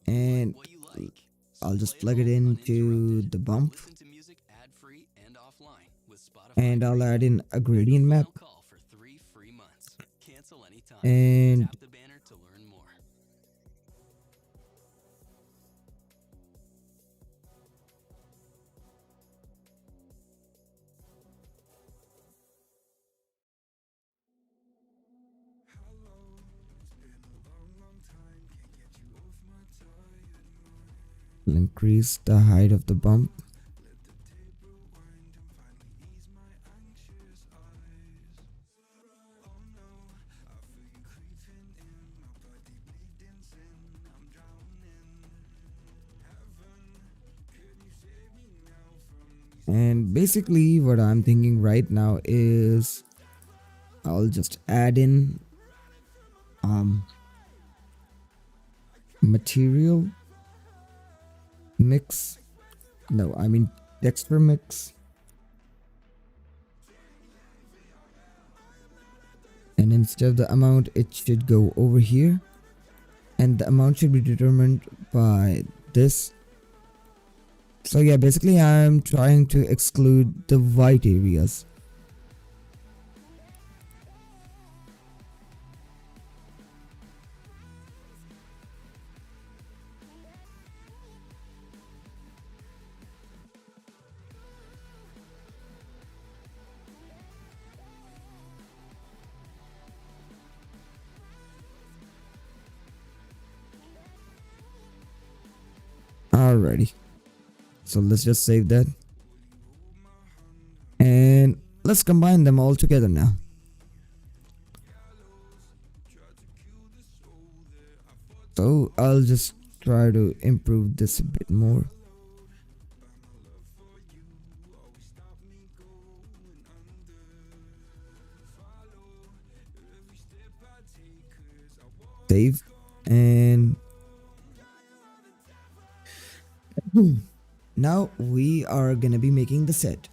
And What you like. I'll just Play plug it all into uninterrupted. the bump, Listen to music ad-free and offline with Spotify and I'll Premium. add in a It's the gradient map. final call for 3 free months. Cancel anytime. And Tap the banner to learn more. I'll increase the height of the bump. And basically what I'm thinking right now is I'll just add in material mix. No, I mean texture mix. And instead of the amount, it should go over here. And the amount should be determined by this. So yeah, basically I'm trying to exclude the white areas. Alrighty. So let's just save that. And let's combine them all together now. So I'll just try to improve this a bit more. Save. And now we are gonna be making the set.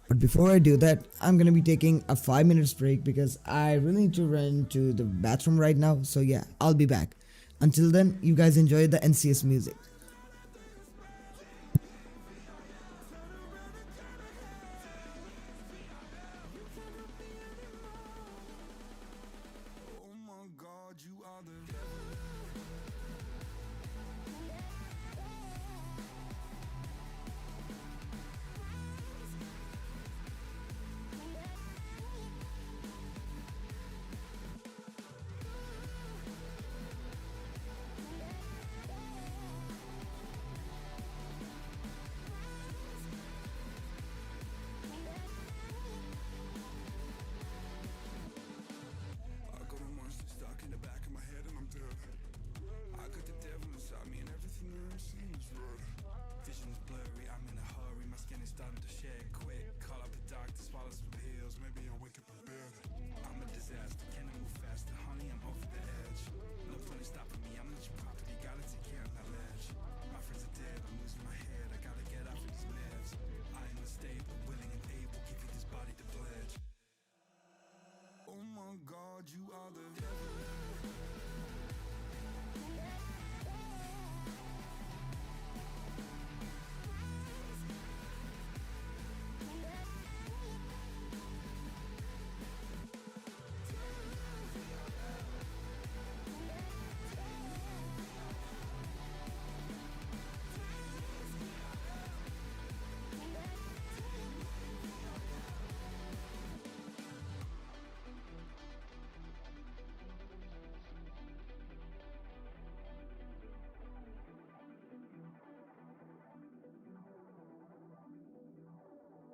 But before I do that, I'm gonna be taking a 5 minutes break because I really need to run to the bathroom right now. So yeah, I'll be back. Until then, you guys enjoy the NCS music.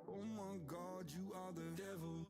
Oh my God, you are the devil.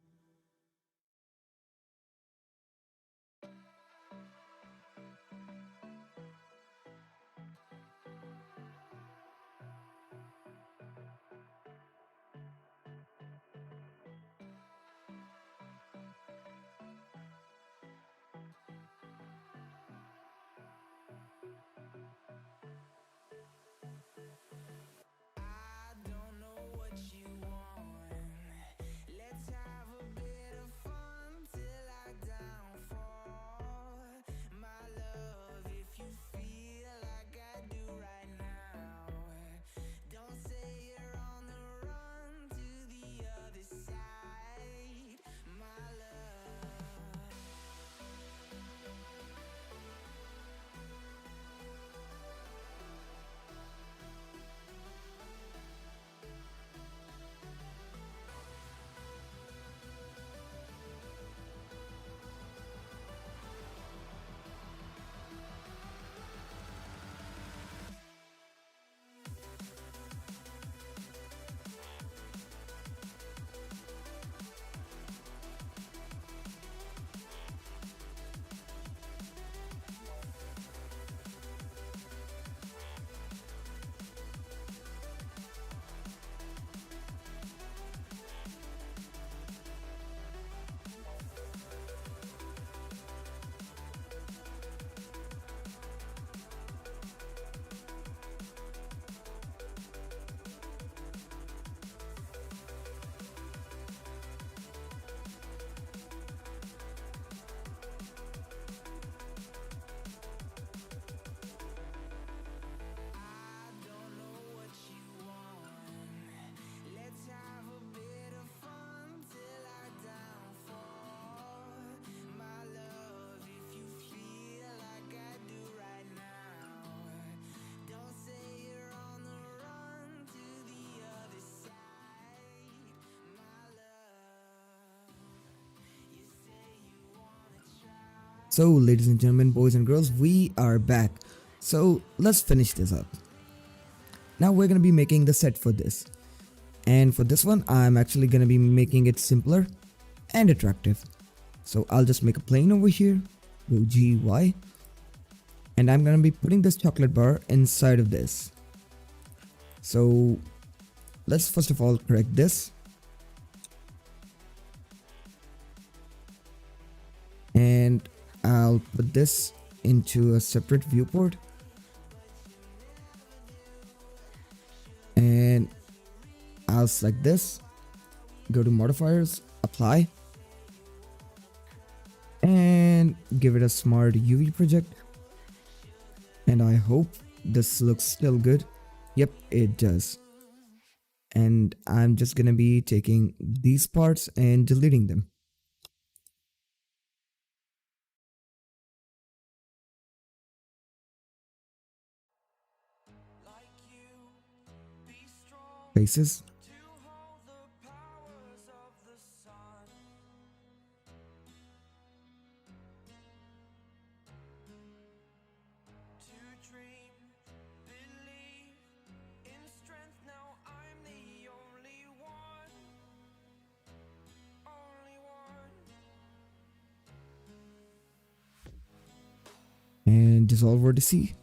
So, ladies and gentlemen, boys and girls, we are back. So, let's finish this up. Now we're going to be making the set for this. And for this one, I'm actually going to be making it simpler and attractive. So, I'll just make a plane over here. Go GY. And I'm going to be putting this chocolate bar inside of this. So, let's first of all correct this. And I'll put this into a separate viewport. And I'll select this, go to modifiers, apply, and give it a smart UV project. And I hope this looks still good. Yep, it does. And I'm just gonna be taking these parts and deleting them. Faces. And dissolve vertice.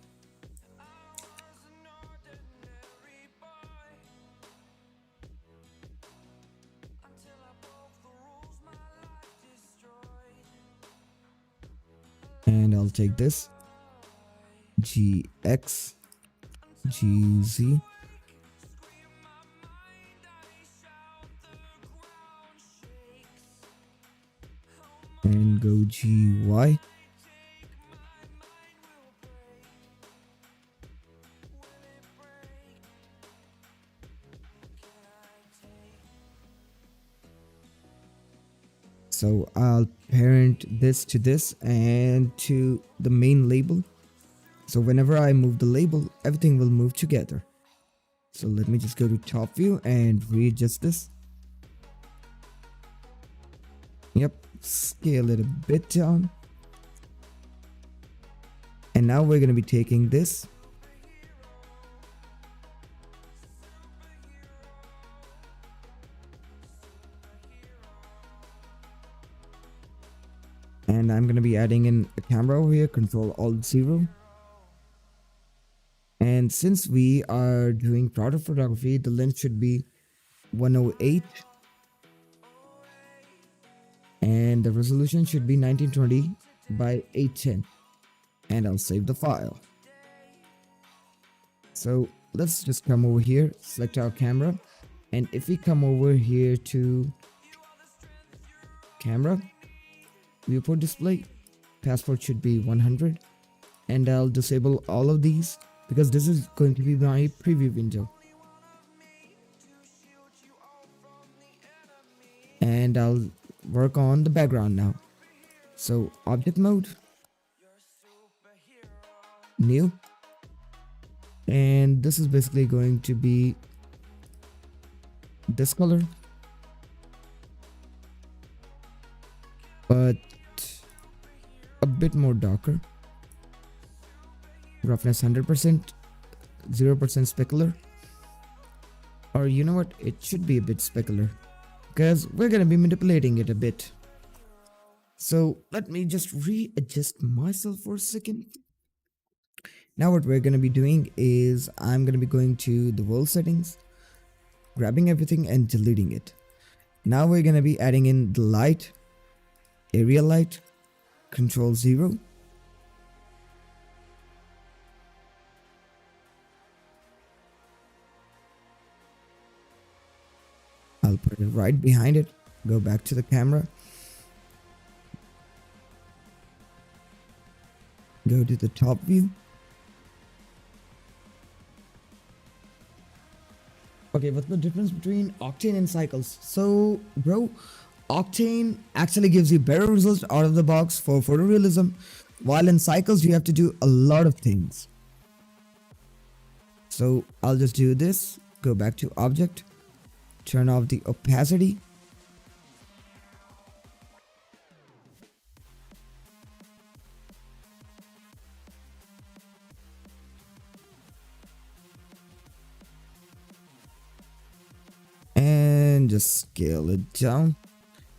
And I'll take this GX, GZ, and go GY. So I'll parent this to this and to the main label. So whenever I move the label, everything will move together. So let me just go to top view and readjust this. Yep, scale it a bit down. And now we're going to be taking this. And I'm going to be adding in a camera over here, Control Alt 0. And since we are doing product photography, the lens should be 108. And the resolution should be 1920 by 810. And I'll save the file. So let's just come over here, select our camera. And if we come over here to camera, viewport display, passport should be 100. And I'll disable all of these because this is going to be my preview window. And I'll work on the background now. So object mode, new, and this is basically going to be this color, but a bit more darker. Roughness 100%, 0% specular, or you know what, it should be a bit specular because we're gonna be manipulating it a bit. So let me just readjust myself for a second. Now what we're gonna be doing is I'm gonna be going to the world settings, grabbing everything and deleting it. Now we're gonna be adding in the light, area light, Control 0. I'll put it right behind it, go back to the camera, go to the top view. Okay, what's the difference between Octane and Cycles? So, bro, Octane actually gives you better results out of the box for photorealism, while in Cycles you have to do a lot of things. So I'll just do this, go back to object, turn off the opacity, and just scale it down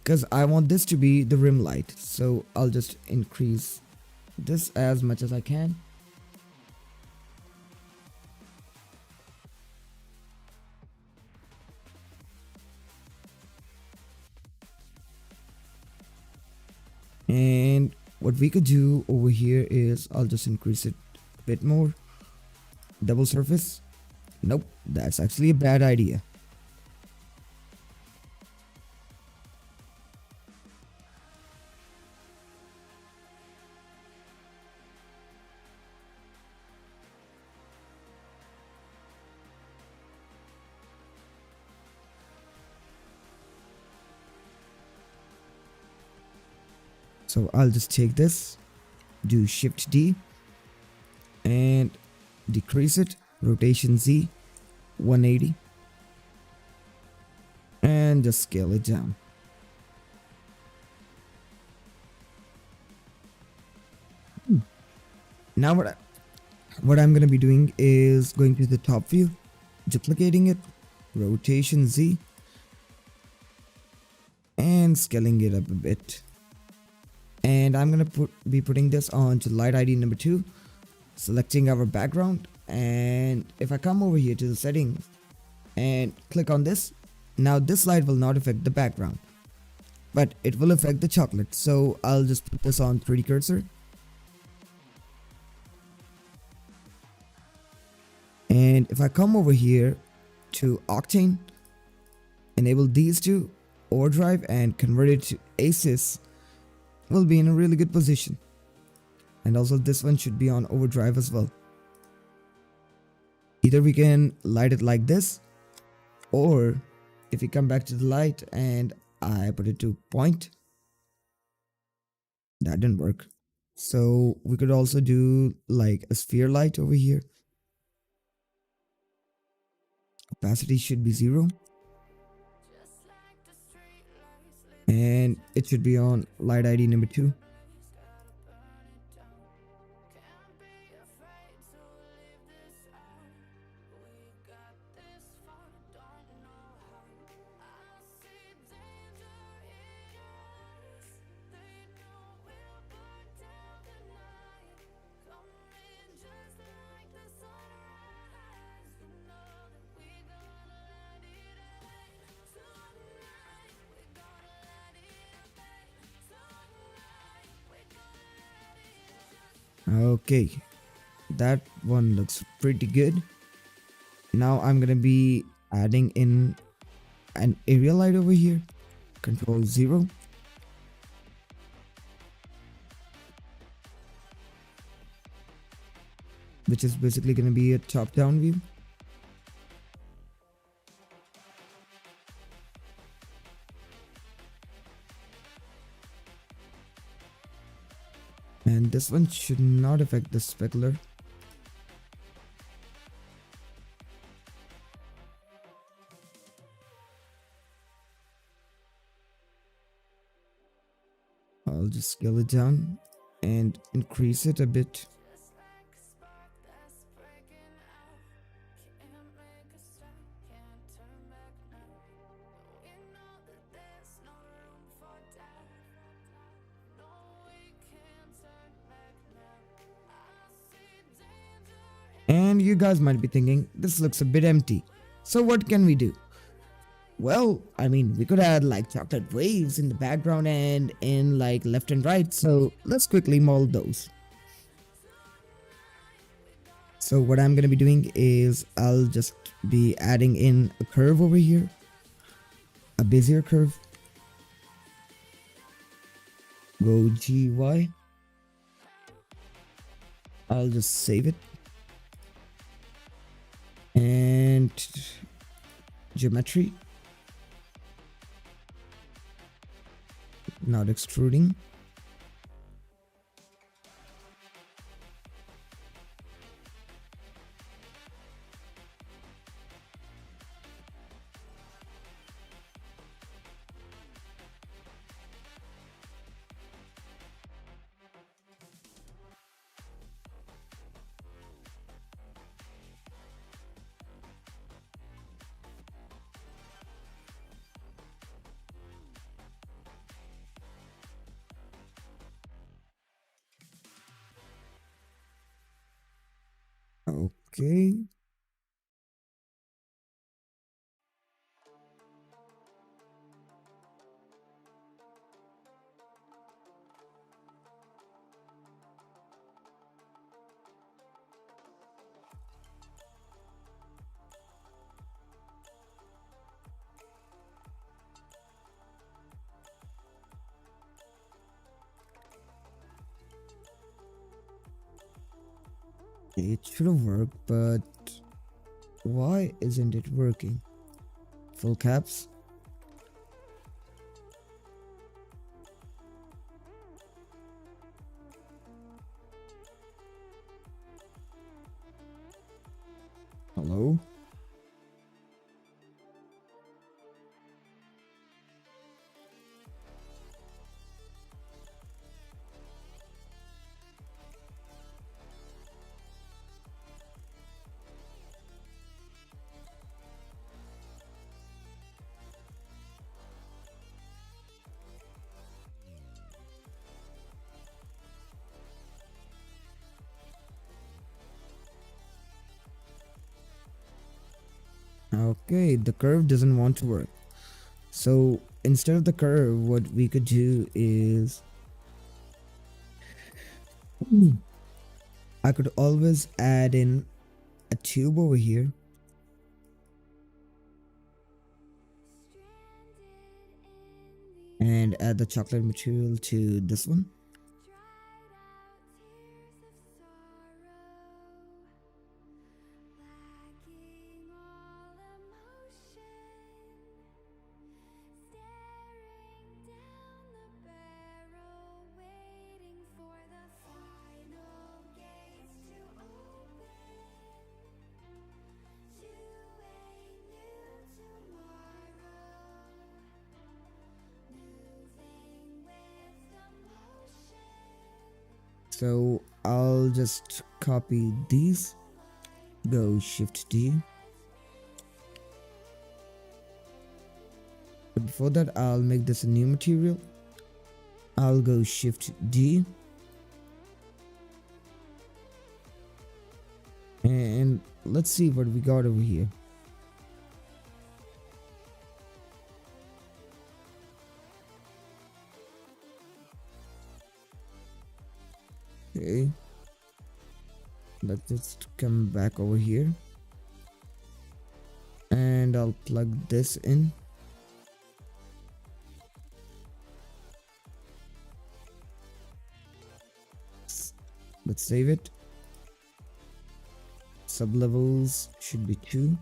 because I want this to be the rim light. So I'll just increase this as much as I can. And what we could do over here is I'll just increase it a bit more. Double surface. Nope, that's actually a bad idea. So I'll just take this, do Shift D and decrease it, rotation Z 180, and just scale it down. Now what I'm going to be doing is going to the top view, duplicating it, rotation Z, and scaling it up a bit. And I'm going to be putting this onto light ID number 2, selecting our background. And if I come over here to the settings and click on this, now this light will not affect the background, but it will affect the chocolate. So I'll just put this on 3D cursor. And if I come over here to Octane, enable these two, overdrive, and convert it to ACES, will be in a really good position. And also this one should be on overdrive as well. Either we can light it like this, or if you come back to the light and I put it to point, that didn't work. So we could also do like a sphere light over here. Opacity should be 0. And it should be on light ID number 2. Okay, that one looks pretty good. Now I'm gonna be adding in an area light over here, control 0. Which is basically gonna be a top-down view. And this one should not affect the specular. I'll just scale it down and increase it a bit. And you guys might be thinking, this looks a bit empty. So what can we do? Well, I mean, we could add like chocolate waves in the background and in like left and right. So let's quickly mold those. So what I'm going to be doing is I'll just be adding in a curve over here. A Bezier curve. Go GY. I'll just save it. And geometry, not extruding. Okay. It should have worked, but why isn't it working? Full caps. Hello? Okay, the curve doesn't want to work. So instead of the curve, what we could do is I could always add in a tube over here and add the chocolate material to this one. So I'll just copy these, go Shift D. But before that, I'll make this a new material. I'll go Shift D. And let's see what we got over here. Okay. Let's just come back over here. And I'll plug this in. Let's save it. Sublevels should be 2.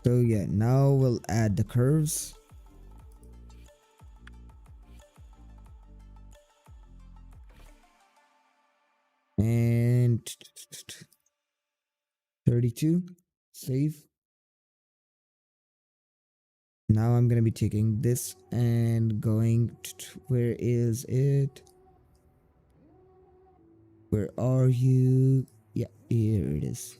So yeah, now we'll add the curves. And 32, save. Now I'm gonna be taking this and going where is it? Where are you? Yeah, here it is.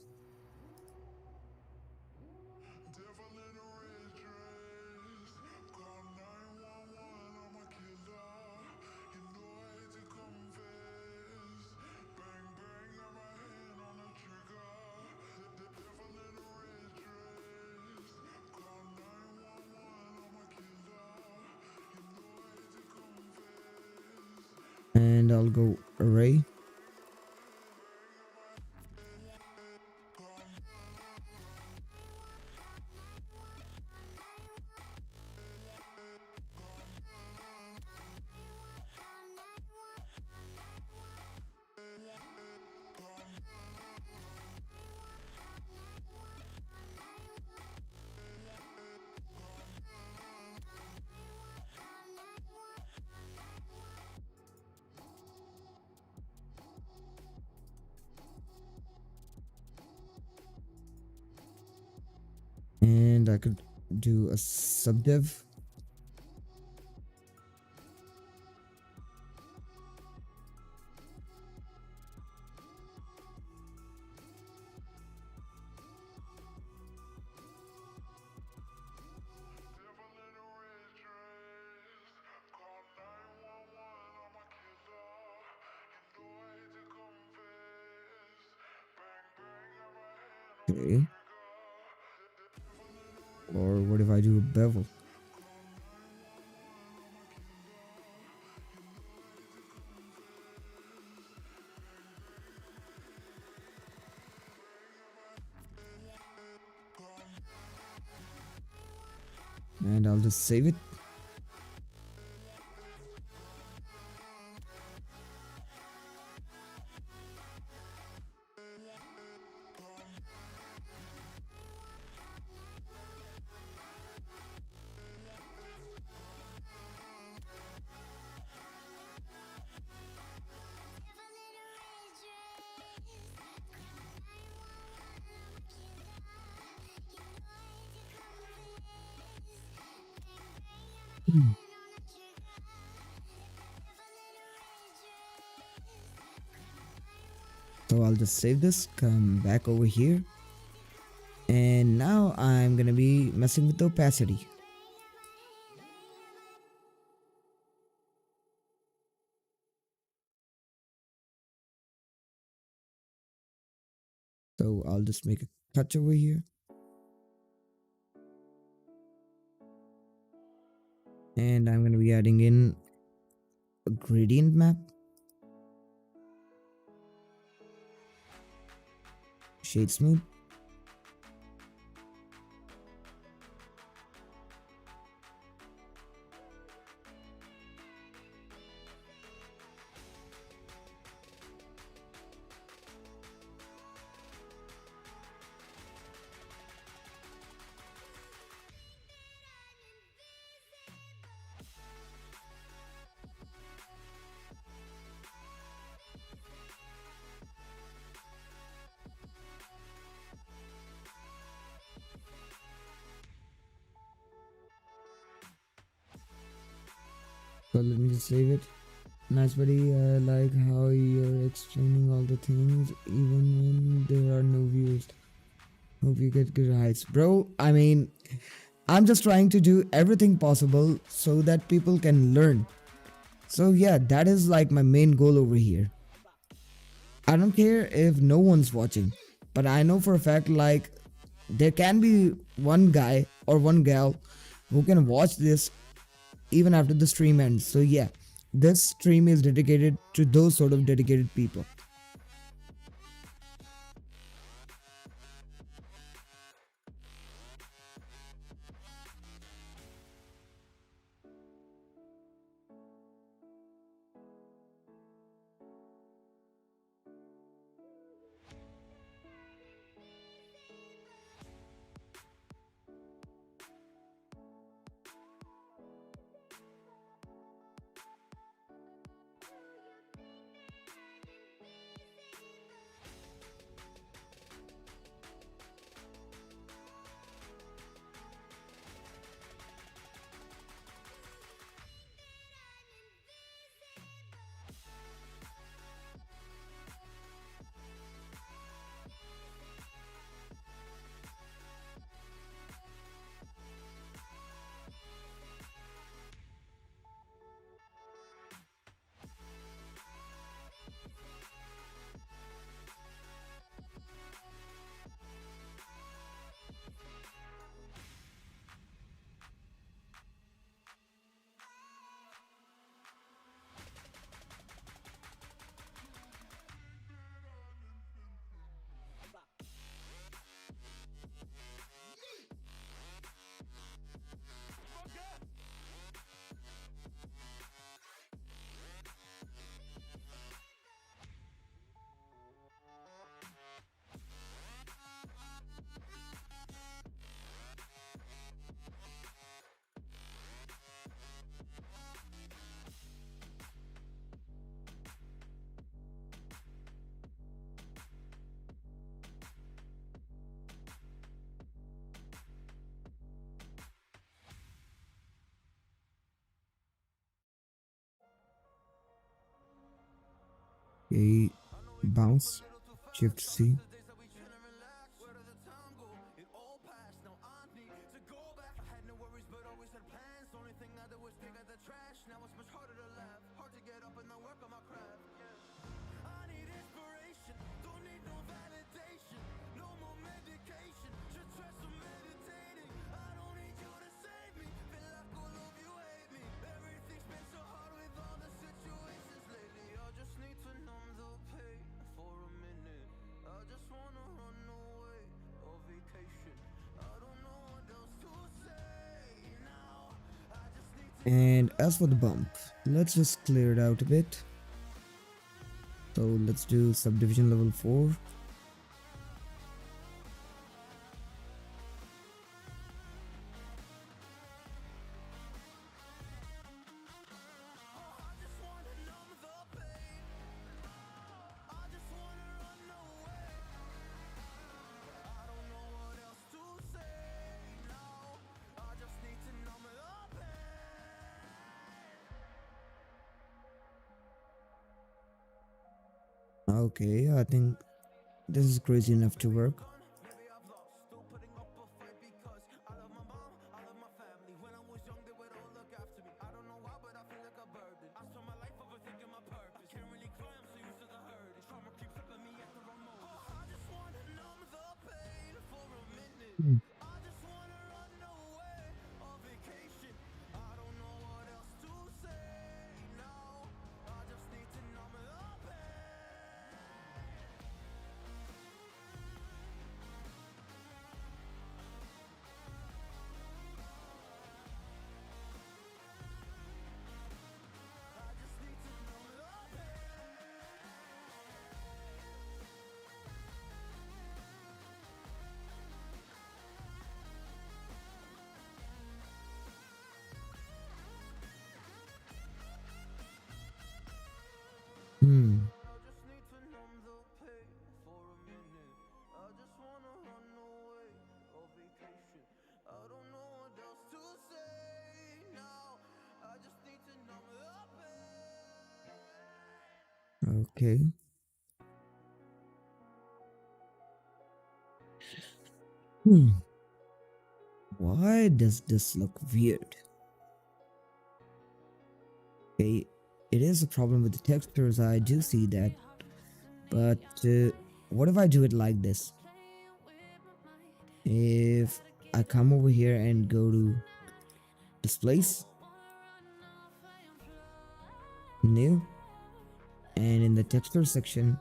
And I'll go array. And I could do a subdiv. Okay. Or what if I do a bevel? And I'll just save it. So I'll just save this, come back over here, and now I'm gonna be messing with the opacity. So I'll just make a touch over here, and I'm gonna be adding in a gradient map, shade smooth. So let me just save it. Nice buddy, I like how you're explaining all the things even when there are no views. Hope you get good heights. Bro, I mean, I'm just trying to do everything possible so that people can learn. So yeah, that is like my main goal over here. I don't care if no one's watching, but I know for a fact like there can be one guy or one gal who can watch this even after the stream ends. So yeah, this stream is dedicated to those sort of dedicated people. Okay, bounce, shift C. And as for the bump, let's just clear it out a bit. So let's do subdivision level 4. Okay, I think this is crazy enough to work. Hmm. Hmm. Okay. Hmm. Why does this look weird? Okay, it is a problem with the textures, I do see that. But what if I do it like this? If I come over here and go to displays, new, and in the texture section,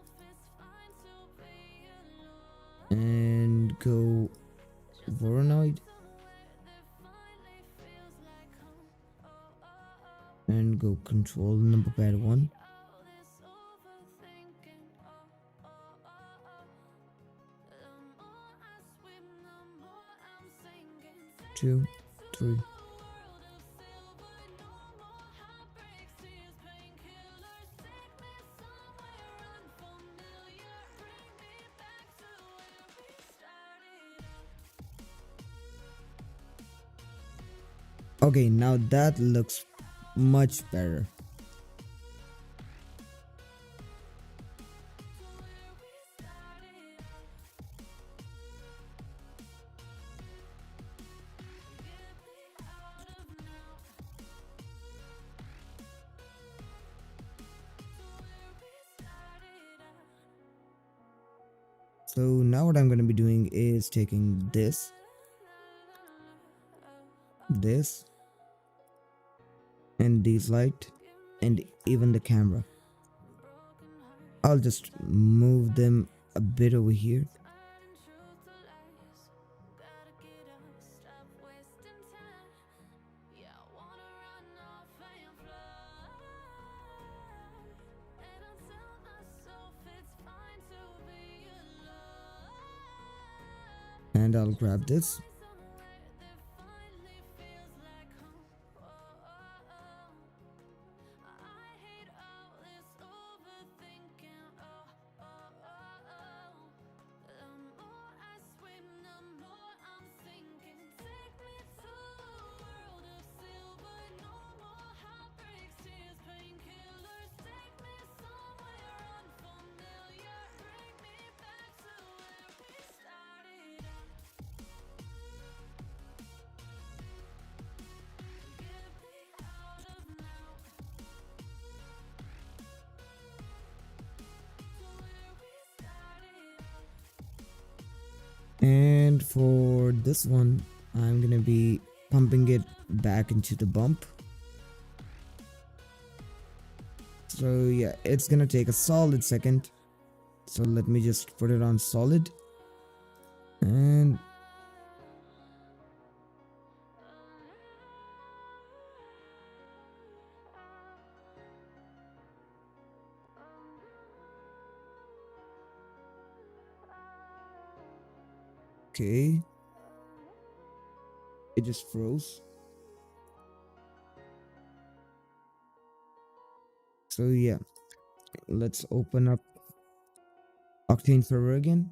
and go Voronoi and go control number pad 1, 2, 3. Okay, now that looks much better. So now what I'm going to be doing is taking this, and these light, and even the camera. I'll just move them a bit over here. And I'll grab this. And for this one, I'm gonna be pumping it back into the bump. So yeah, it's gonna take a solid second. So let me just put it on solid. And okay, it just froze. So yeah, let's open up Octane server again.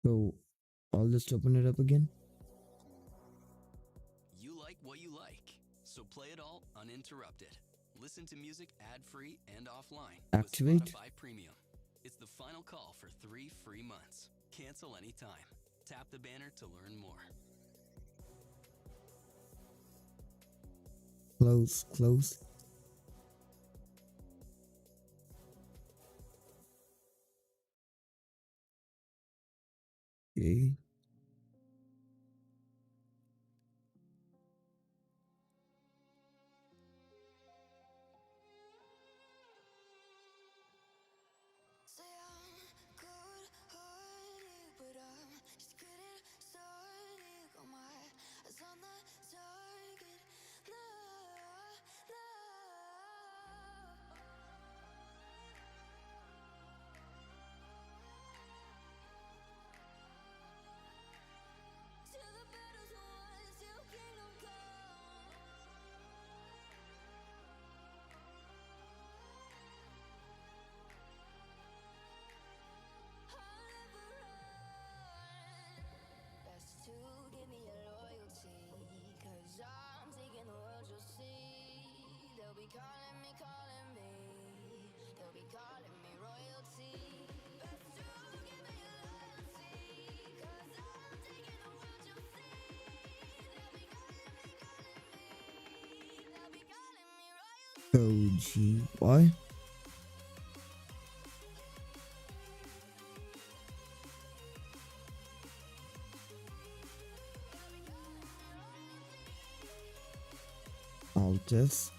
So I'll just open it up again. You like what you like, so play it all uninterrupted. Listen to music ad-free and offline with Activate. Spotify Premium. It's the final call for 3 free months. Cancel anytime. Tap the banner to learn more. Close, close. Okay. Say I'm good-hearted, but I'm just getting started. Got my eyes on the target. No, no. To the battles won, till kingdom come. I'll never run. Best to give me your loyalty, 'cause I'm taking the world, you'll see. They'll be calling me, calling me. They'll be calling me royalty. Best to give me your loyalty, 'cause I'm taking the world, you'll see. They'll be calling me, calling me. They'll be calling me royalty. OG. Altus.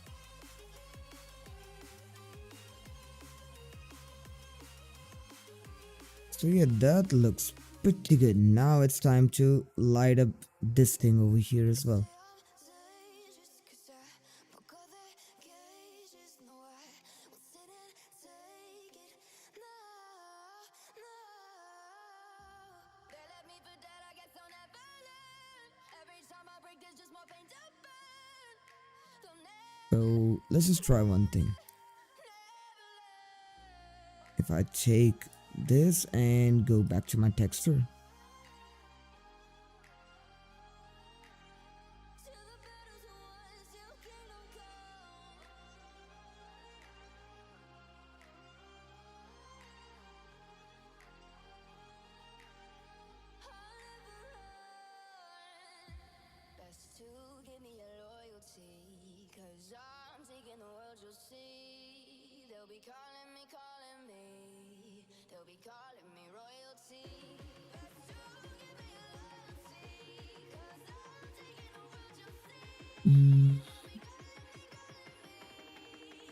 So yeah, that looks pretty good. Now it's time to light up this thing over here as well. So let's just try one thing. If I take this and go back to my texture, Best to give me your loyalty, 'cause I'm taking the world, you'll see. They'll be calling me, calling me. They'll be calling me royalty. Best to give me your loyalty, 'cause I'm taking the world, you'll see.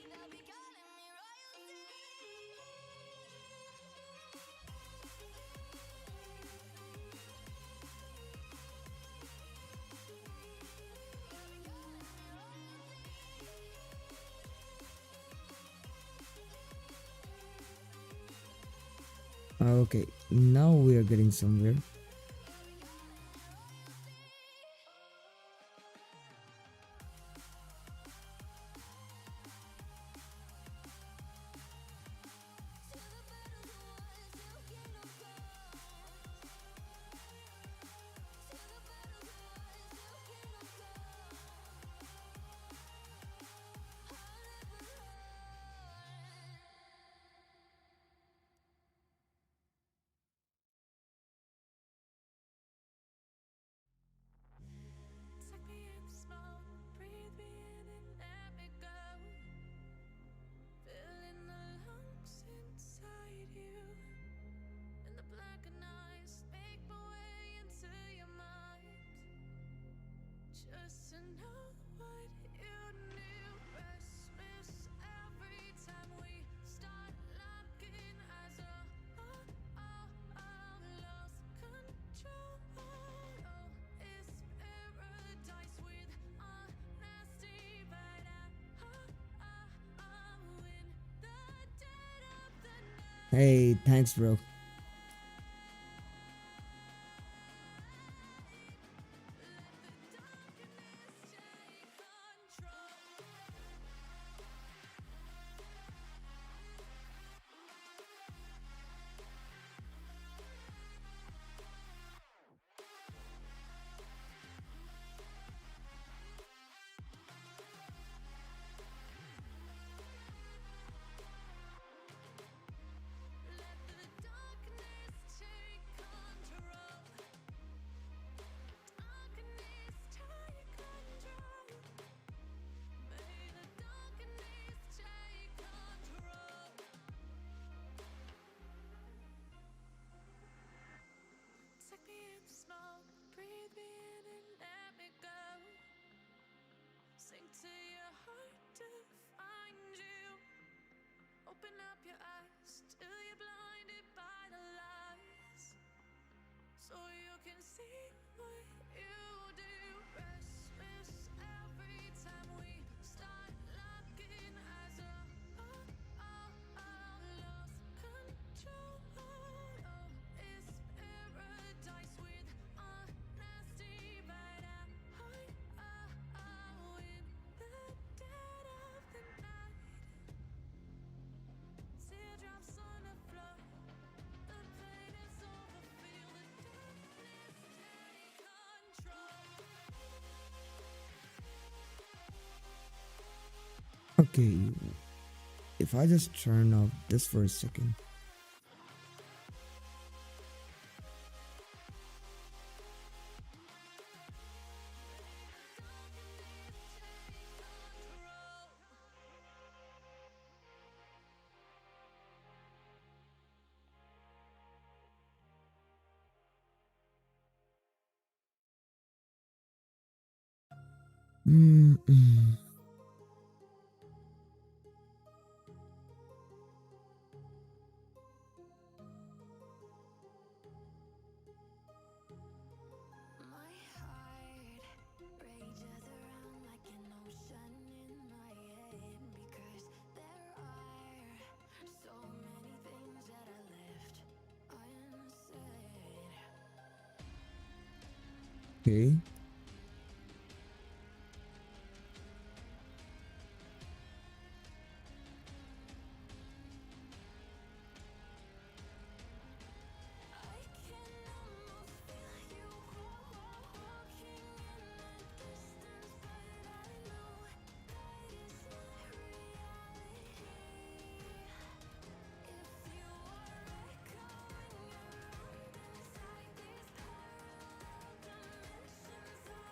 They'll be calling me royalty. okay, now we are getting somewhere. Hey, thanks, bro. Take me in the smoke, breathe me in and let me go. Sink to your heart to find you. Open up your eyes till you're blinded by the lies, so you can see what you do. Restless every time we start locking eyes. Lost control. Oh, it's paradise with honesty, but in the dead of the night. Teardrops on the floor. The pain is over. Feel the darkness take control. Okay, if I just turn off this for a second. Mm-mm. My heart rages around like an ocean in my head, because there are so many things that I left unsaid. Okay. I can almost feel you walking in the distance, but I know that is not reality. If you are echoing around inside these parallel dimensions all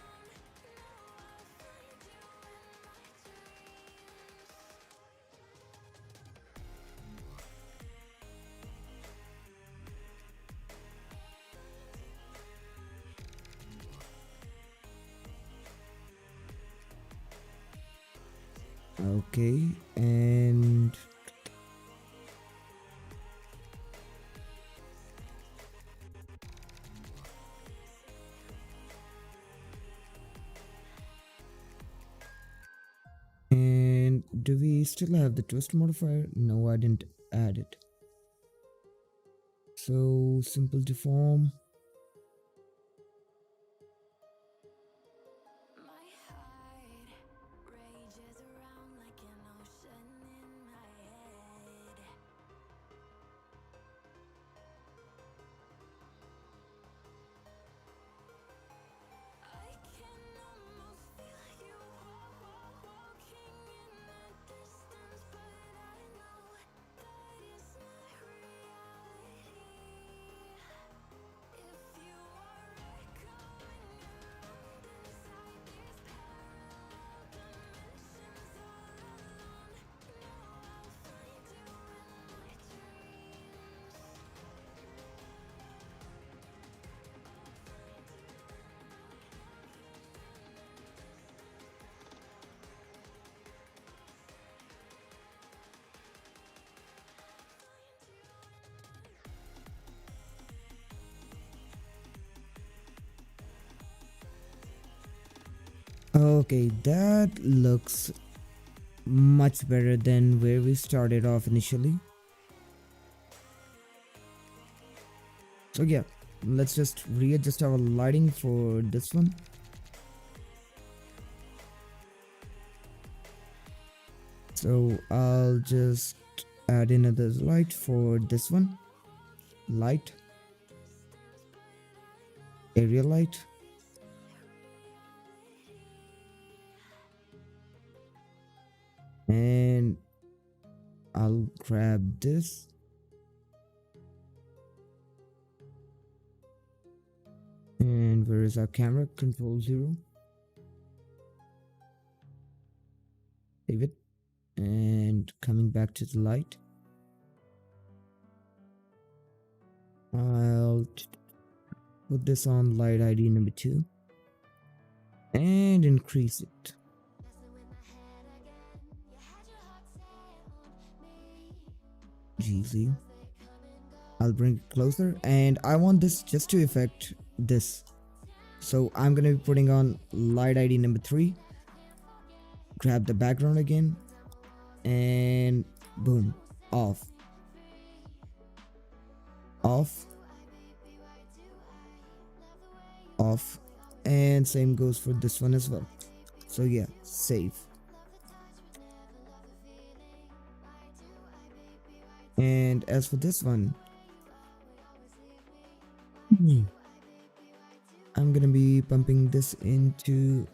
alone, know I'll find you in my dreams. Okay, and do we still have the twist modifier? No, I didn't add it. So simple deform. My heart rages around like an ocean in my head. I can almost feel you walking in the distance, but I know that is not reality. If you are echoing around inside these parallel dimensions all alone, know I'll find you in my dreams. Okay, that looks much better than where we started off initially. So yeah, let's just readjust our lighting for this one. So I'll just add another light for this one. Light, area light, and I'll grab this. And where is our camera? Control 0. Save it. And coming back to the light, I'll put this on light ID number 2 and increase it. GZ. I'll bring it closer, and I want this just to affect this. So I'm gonna be putting on light ID number 3. Grab the background again, and boom, off. Off. Off. And same goes for this one as well. So yeah, save. And as for this one, I'm gonna be bumping this into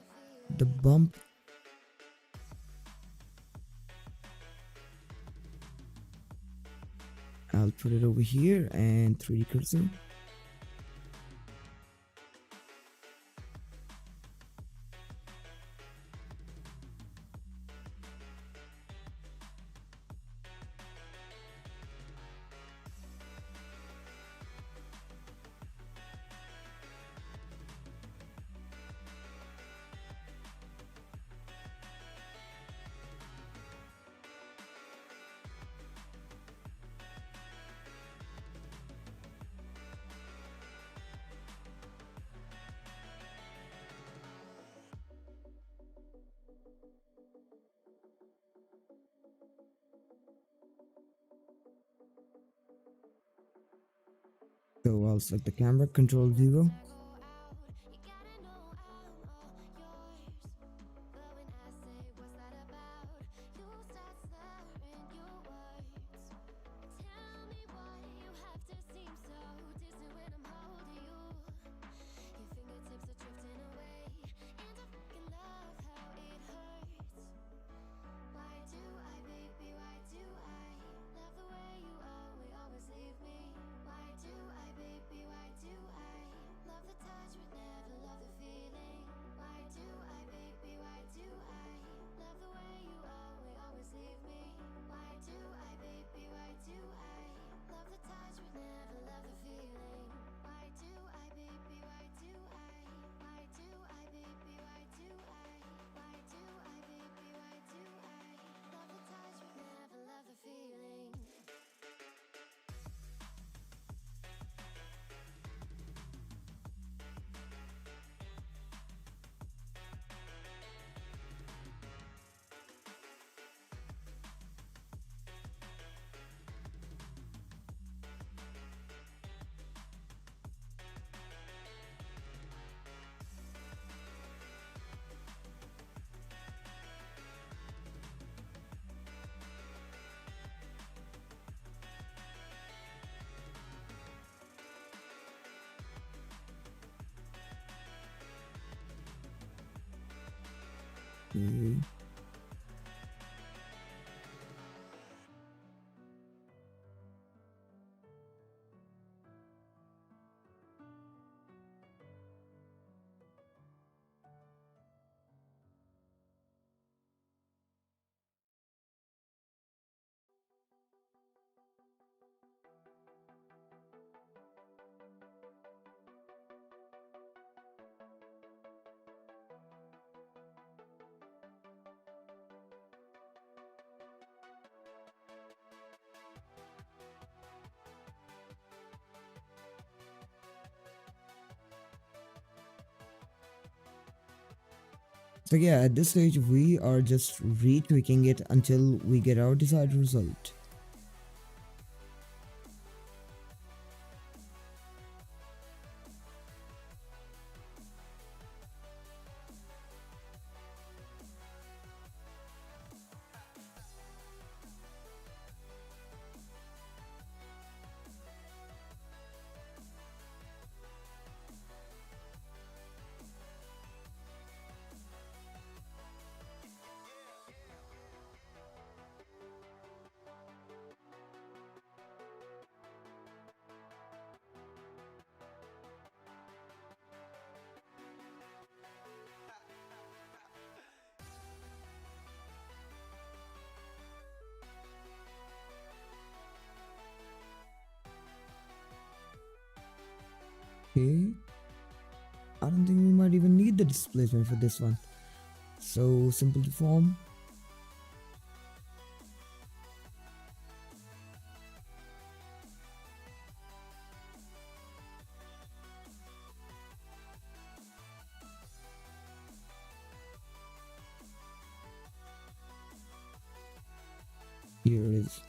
the bump. I'll put it over here and 3D cursor. So I'll select the camera, Control 0. Okay. So yeah, at this stage we are just retweaking it until we get our desired result. Okay. I don't think we might even need the displacement for this one. So simple to form. Here it is.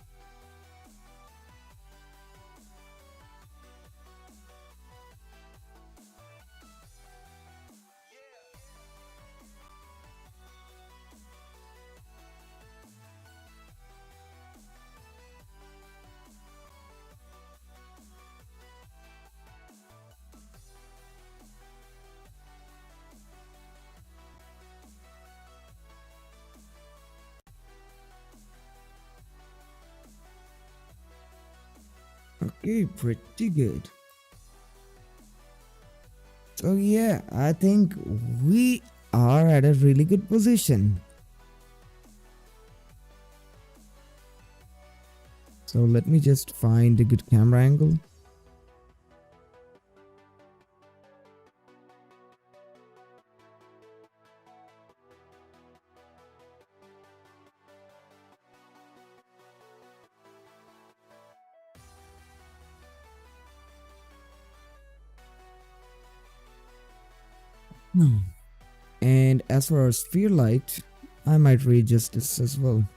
Okay, pretty good. So yeah, I think we are at a really good position. So let me just find a good camera angle. Hmm. And as for our sphere light, I might readjust this as well.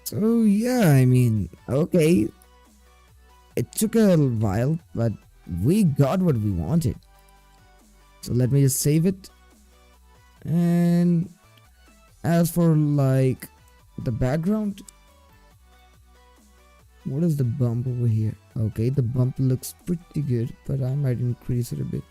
So yeah, I mean, okay, it took a while, but we got what we wanted. So let me just save it. And as for like the background, what is the bump over here? Okay, the bump looks pretty good, but I might increase it a bit.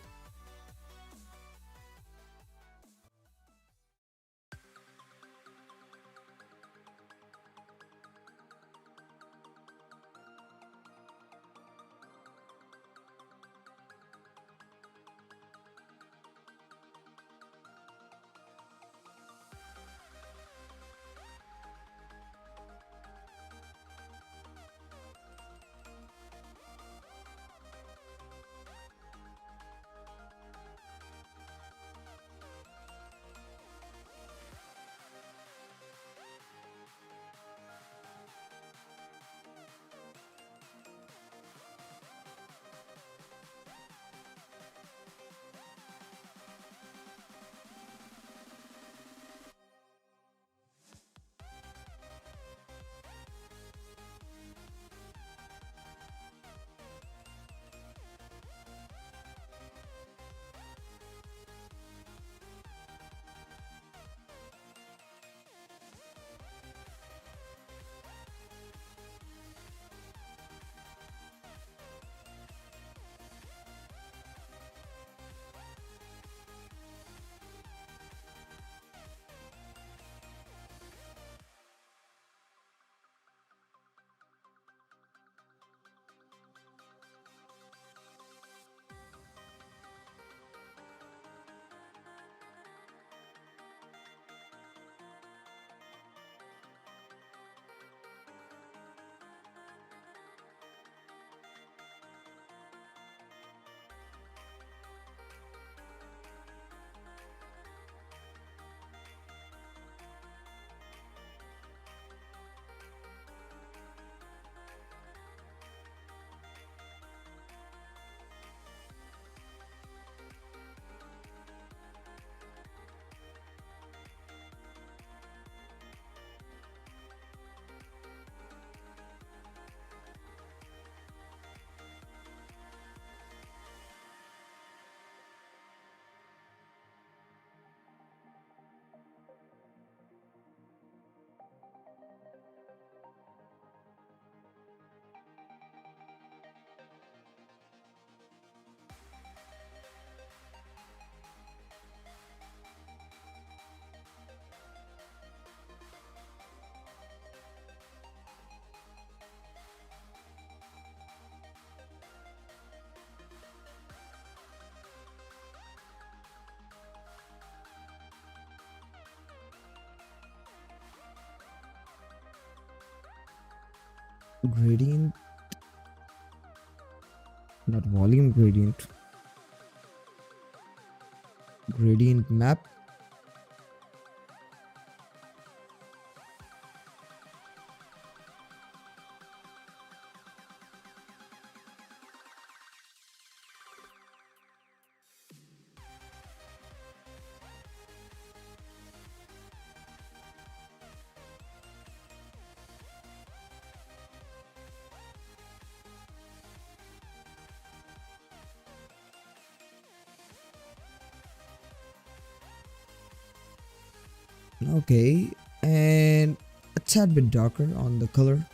Gradient not volume gradient. Gradient map. Okay, and a tad bit darker on the color.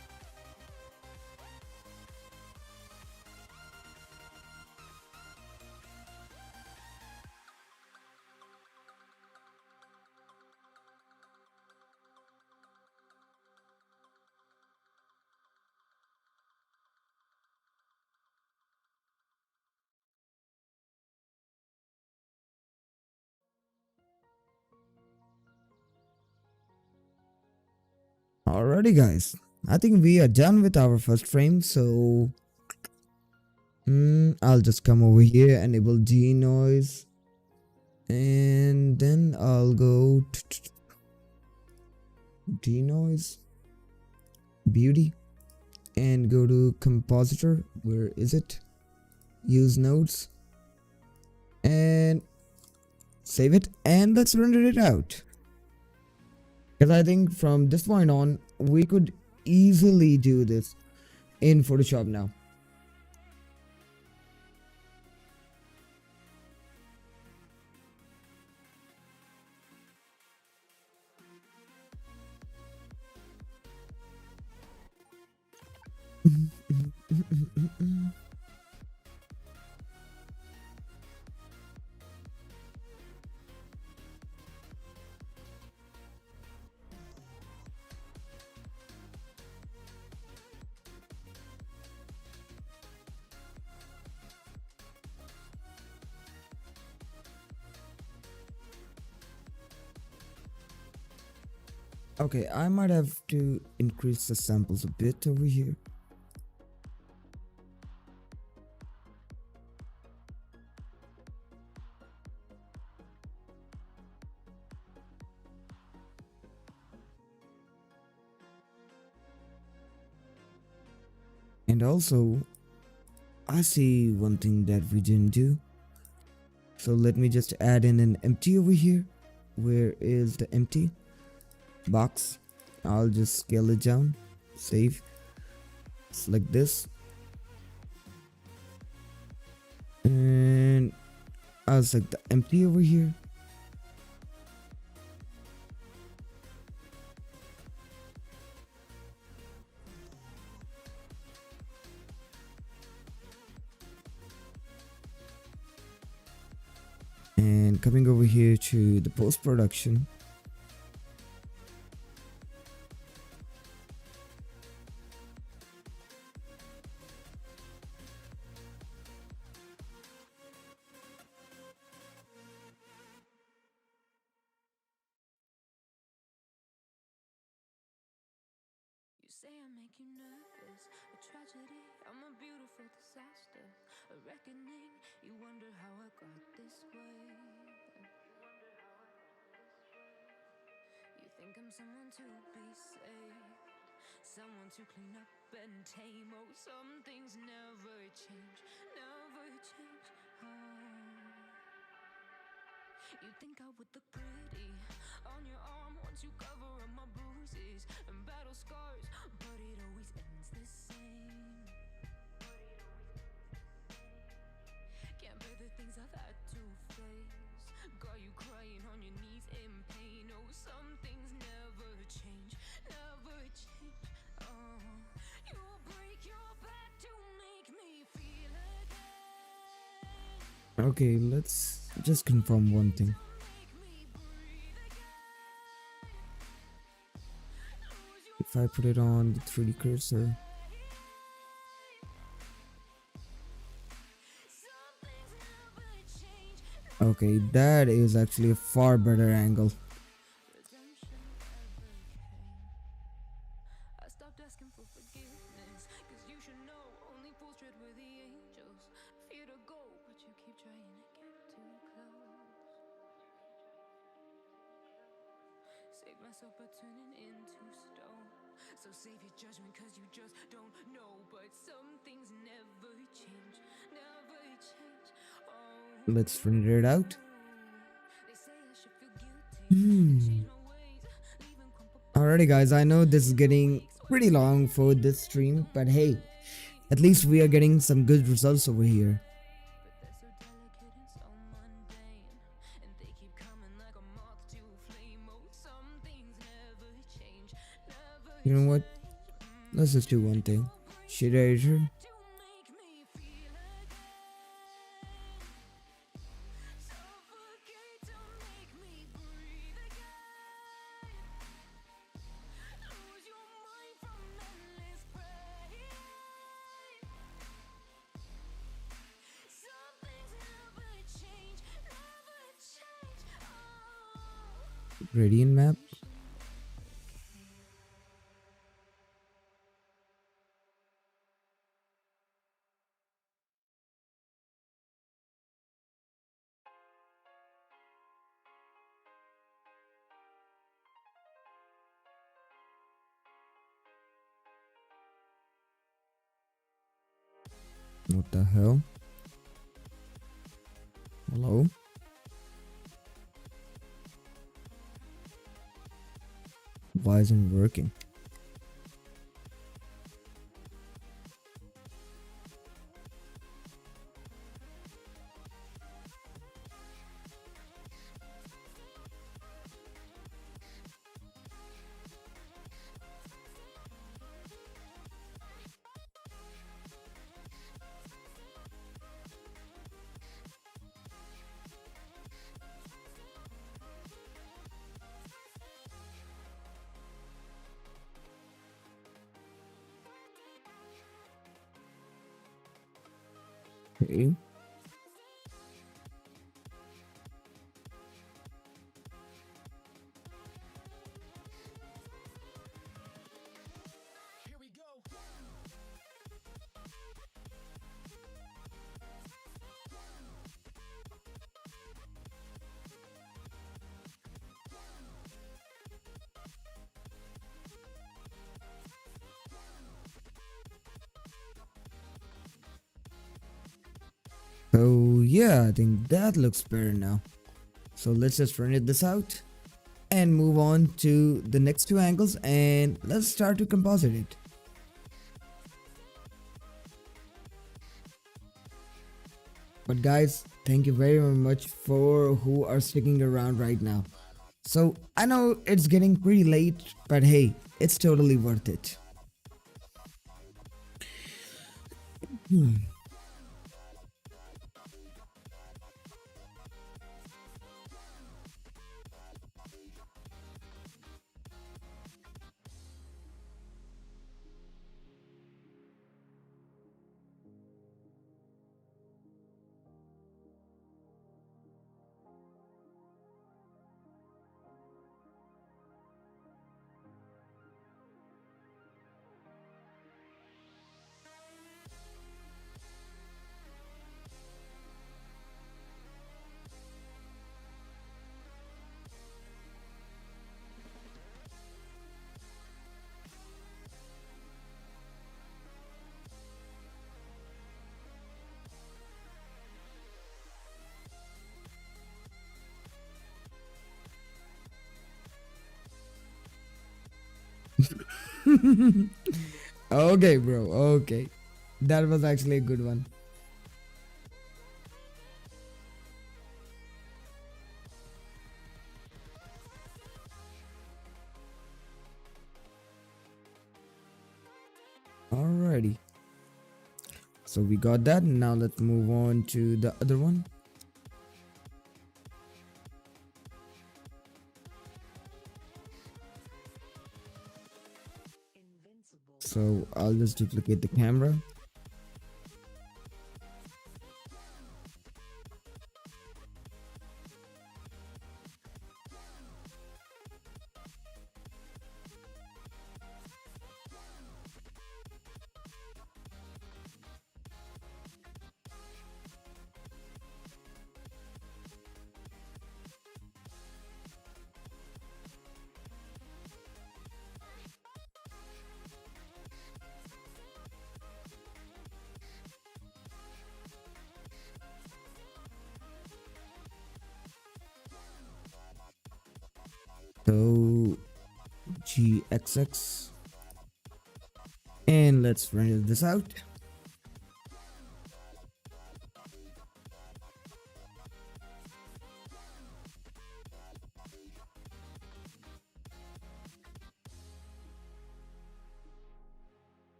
Alrighty, guys. I think we are done with our first frame, so I'll just come over here, enable denoise, and then I'll go denoise, beauty, and go to compositor. Where is it? Use nodes, and save it, and let's render it out. Because I think from this point on, we could easily do this in Photoshop now. Okay, I might have to increase the samples a bit over here. And also, I see one thing that we didn't do. So let me just add in an empty over here. Where is the empty box? I'll just scale it down, save, select this, and I'll select the empty over here. And coming over here to the post-production, You say I make you nervous, a tragedy, I'm a beautiful disaster, a reckoning, you wonder how I got this way. You think I'm someone to be saved, someone to clean up and tame. Oh, some things never change, never change. Oh. You think I would look pretty on your arm once you cover up my bruises and battle scars, but it always ends the same. Can't bear the things I've had to face, got you crying on your knees in pain. Oh, some things never change, never change. Oh, you'll break your back to make me feel again. okay, let's just confirm one thing. If I put it on the 3D cursor, okay, that is actually a far better angle. I stopped asking for forgiveness, cause you should know only fools tread where the angels trying to get too close. Save myself by turning into stone. So save your judgment cause you just don't know. But some things never change, never change. Oh, Let's print it out. they say I should feel guilty, change my ways, leaving crumpled Alrighty guys, I know this is getting pretty long for this stream, but hey, at least we are getting some good results over here. but they're so delicate and so mundane, and they keep coming like a moth to a flame. Oh, some things never change, never You know what? Let's just do one thing. Shade editor. to make me feel again. Suffocate to make me breathe again. Lose your mind from endless pain. Some things never change, never change. Oh. Gradient map. What the hell? Hello? Why isn't it working? Okay. So yeah, I think that looks better now. So let's just run this out and move on to the next two angles and let's start to composite it. But guys, thank you very much for who are sticking around right now. So I know it's getting pretty late, but hey, it's totally worth it. Okay, bro. Okay. That was actually a good one. Alrighty. So we got that. Now let's move on to the other one. So I'll just duplicate the camera. So GXX, and let's render this out.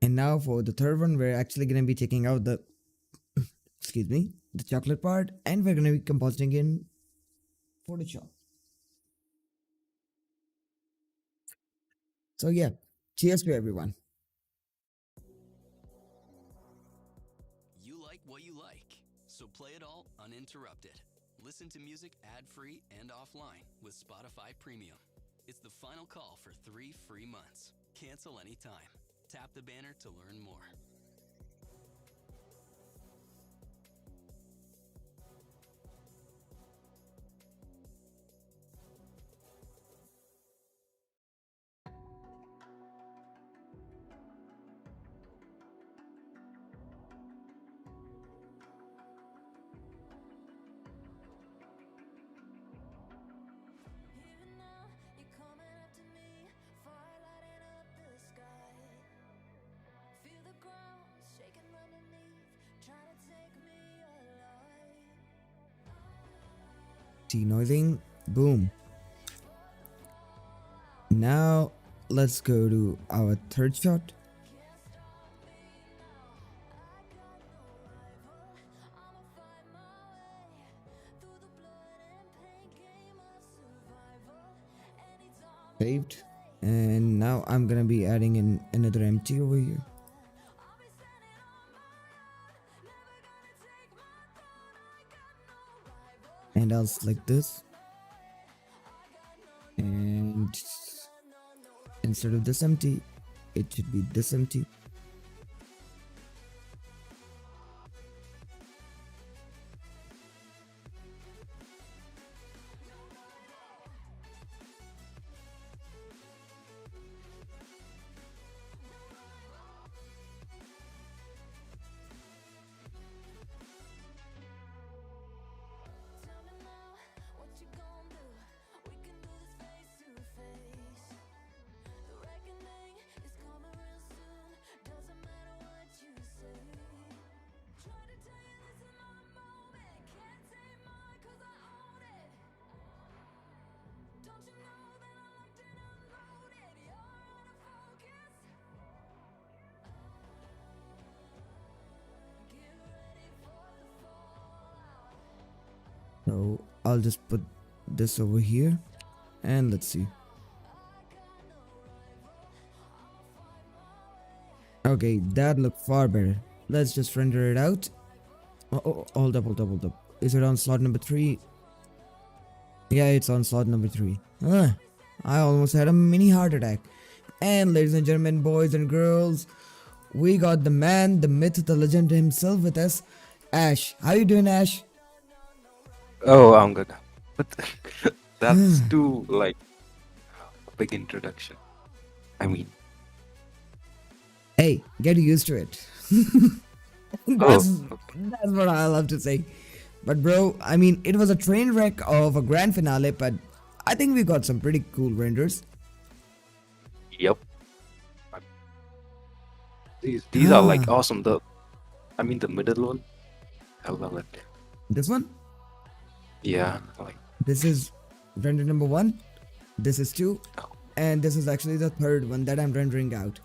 And now for the third one, we're actually going to be taking out the excuse me, the chocolate part, and we're going to be compositing in Photoshop. So yeah, cheers to everyone. You like what you like, so play it all uninterrupted. Listen to music ad-free and offline with Spotify Premium. It's the final call for 3 free months. Cancel anytime. Tap the banner to learn more. Even now, you're coming up to me, fire lighting up the sky. Feel the ground shaking underneath, trying to take me alive. Denoising, boom. Now let's go to our third shot. Saved. And now I'm gonna be adding in another empty over here. And I'll select this. And instead of this empty, it should be this empty. Tell me now, what you gonna do? We can do this face to face. The reckoning is coming real soon. Doesn't matter what you say. Try to tell you this is my moment. Can't take mine 'cause I own it. Don't you know that I locked and unloaded? You're out of focus. Get ready for the fallout. So I'll just put this over here, and let's see. Okay, that looked far better. Let's just render it out. Oh, hold up. Is it on slot number 3? Yeah, it's on slot number 3. I almost had a mini heart attack. And ladies and gentlemen, boys and girls, we got the man, the myth, the legend himself with us, Ash. How you doing, Ash? Oh, I'm good. But that's too like a big introduction. I mean, Hey, get used to it. that's, that's what I love to say. But bro, I mean, it was a train wreck of a grand finale, but I think we got some pretty cool renders. yep. These are like awesome. I mean the middle one. I love it. This one, Yeah, like this is render number 1, this is 2, and this is actually the third one that I'm rendering out.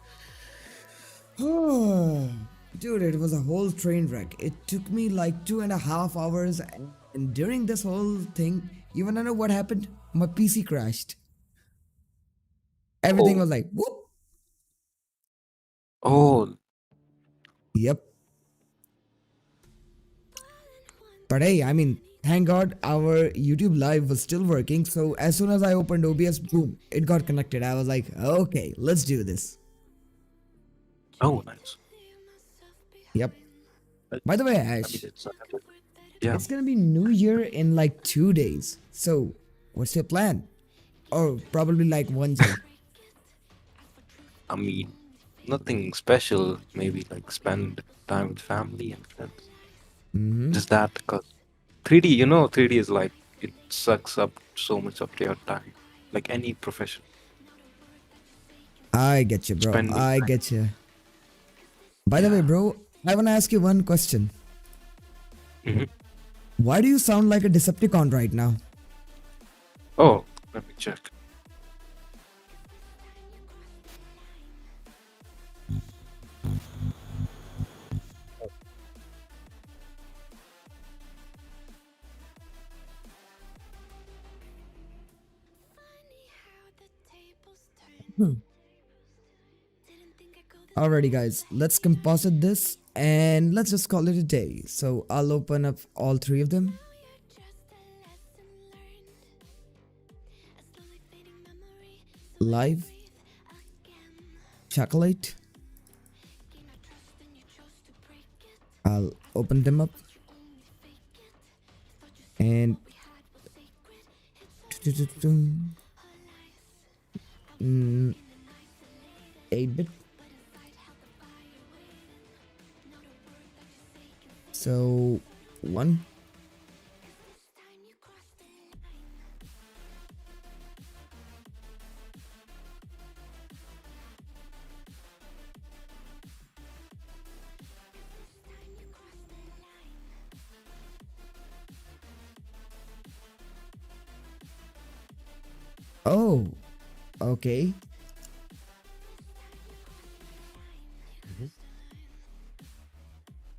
Dude, it was a whole train wreck. It took me like 2.5 hours, and during this whole thing, you wanna know what happened? My PC crashed. Everything Oh. was like, whoop. oh, Yep. But hey, I mean, thank God our YouTube live was still working. So as soon as I opened OBS, boom, it got connected. I was like, okay, let's do this. oh, nice. Yep. By the way, I mean, Ash, yeah. it's gonna be New Year in like 2 days. So what's your plan? Or probably like 1 day. I mean, nothing special. Maybe like spend time with family and friends. Just that, cause 3D, 3D is like it sucks up so much of your time. Like any profession, I get you, bro. spending I time. get you. By the way, Yeah. bro, I want to ask you one question. Mhm. Why do you sound like a Decepticon right now? Oh, let me check. Alrighty, guys, let's composite this and let's just call it a day. So I'll open up all three of them. Live, chocolate. I'll open them up and 8-bit. So 1. Oh, okay.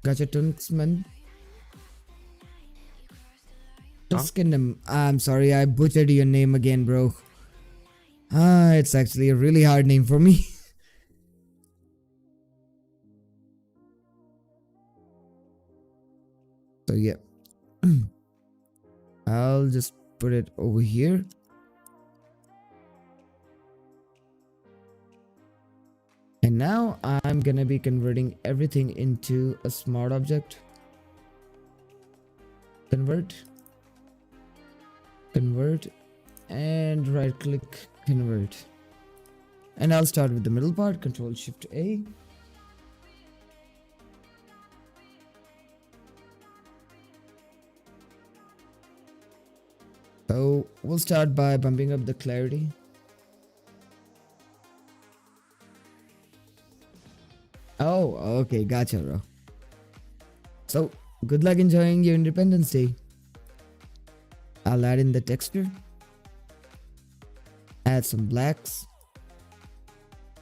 Gotcha, Tunksman. Huh? Tuskindom. I'm sorry, I butchered your name again, bro. Ah, it's actually a really hard name for me. So yeah, I'll just put it over here. And now I'm gonna be converting everything into a smart object. Convert, convert, and right click convert. And I'll start with the middle part, Control Shift A. So we'll start by bumping up the clarity. Oh, okay, gotcha, bro. So good luck enjoying your Independence Day. I'll add in the texture, add some blacks,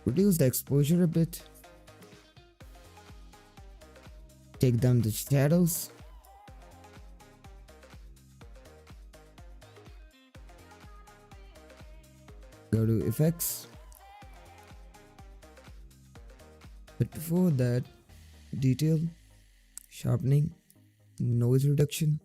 reduce the exposure a bit, take down the shadows, go to effects, but before that, detail, sharpening, noise reduction.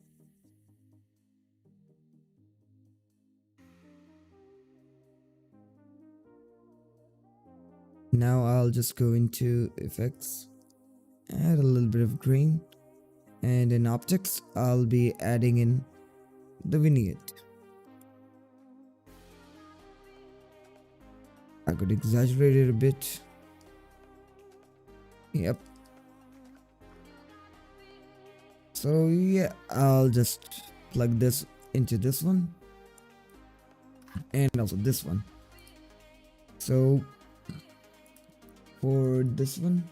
Now I'll just go into effects, add a little bit of green, and in objects I'll be adding in the vignette. I could exaggerate it a bit. Yep. So yeah, I'll just plug this into this one and also this one. So for this one,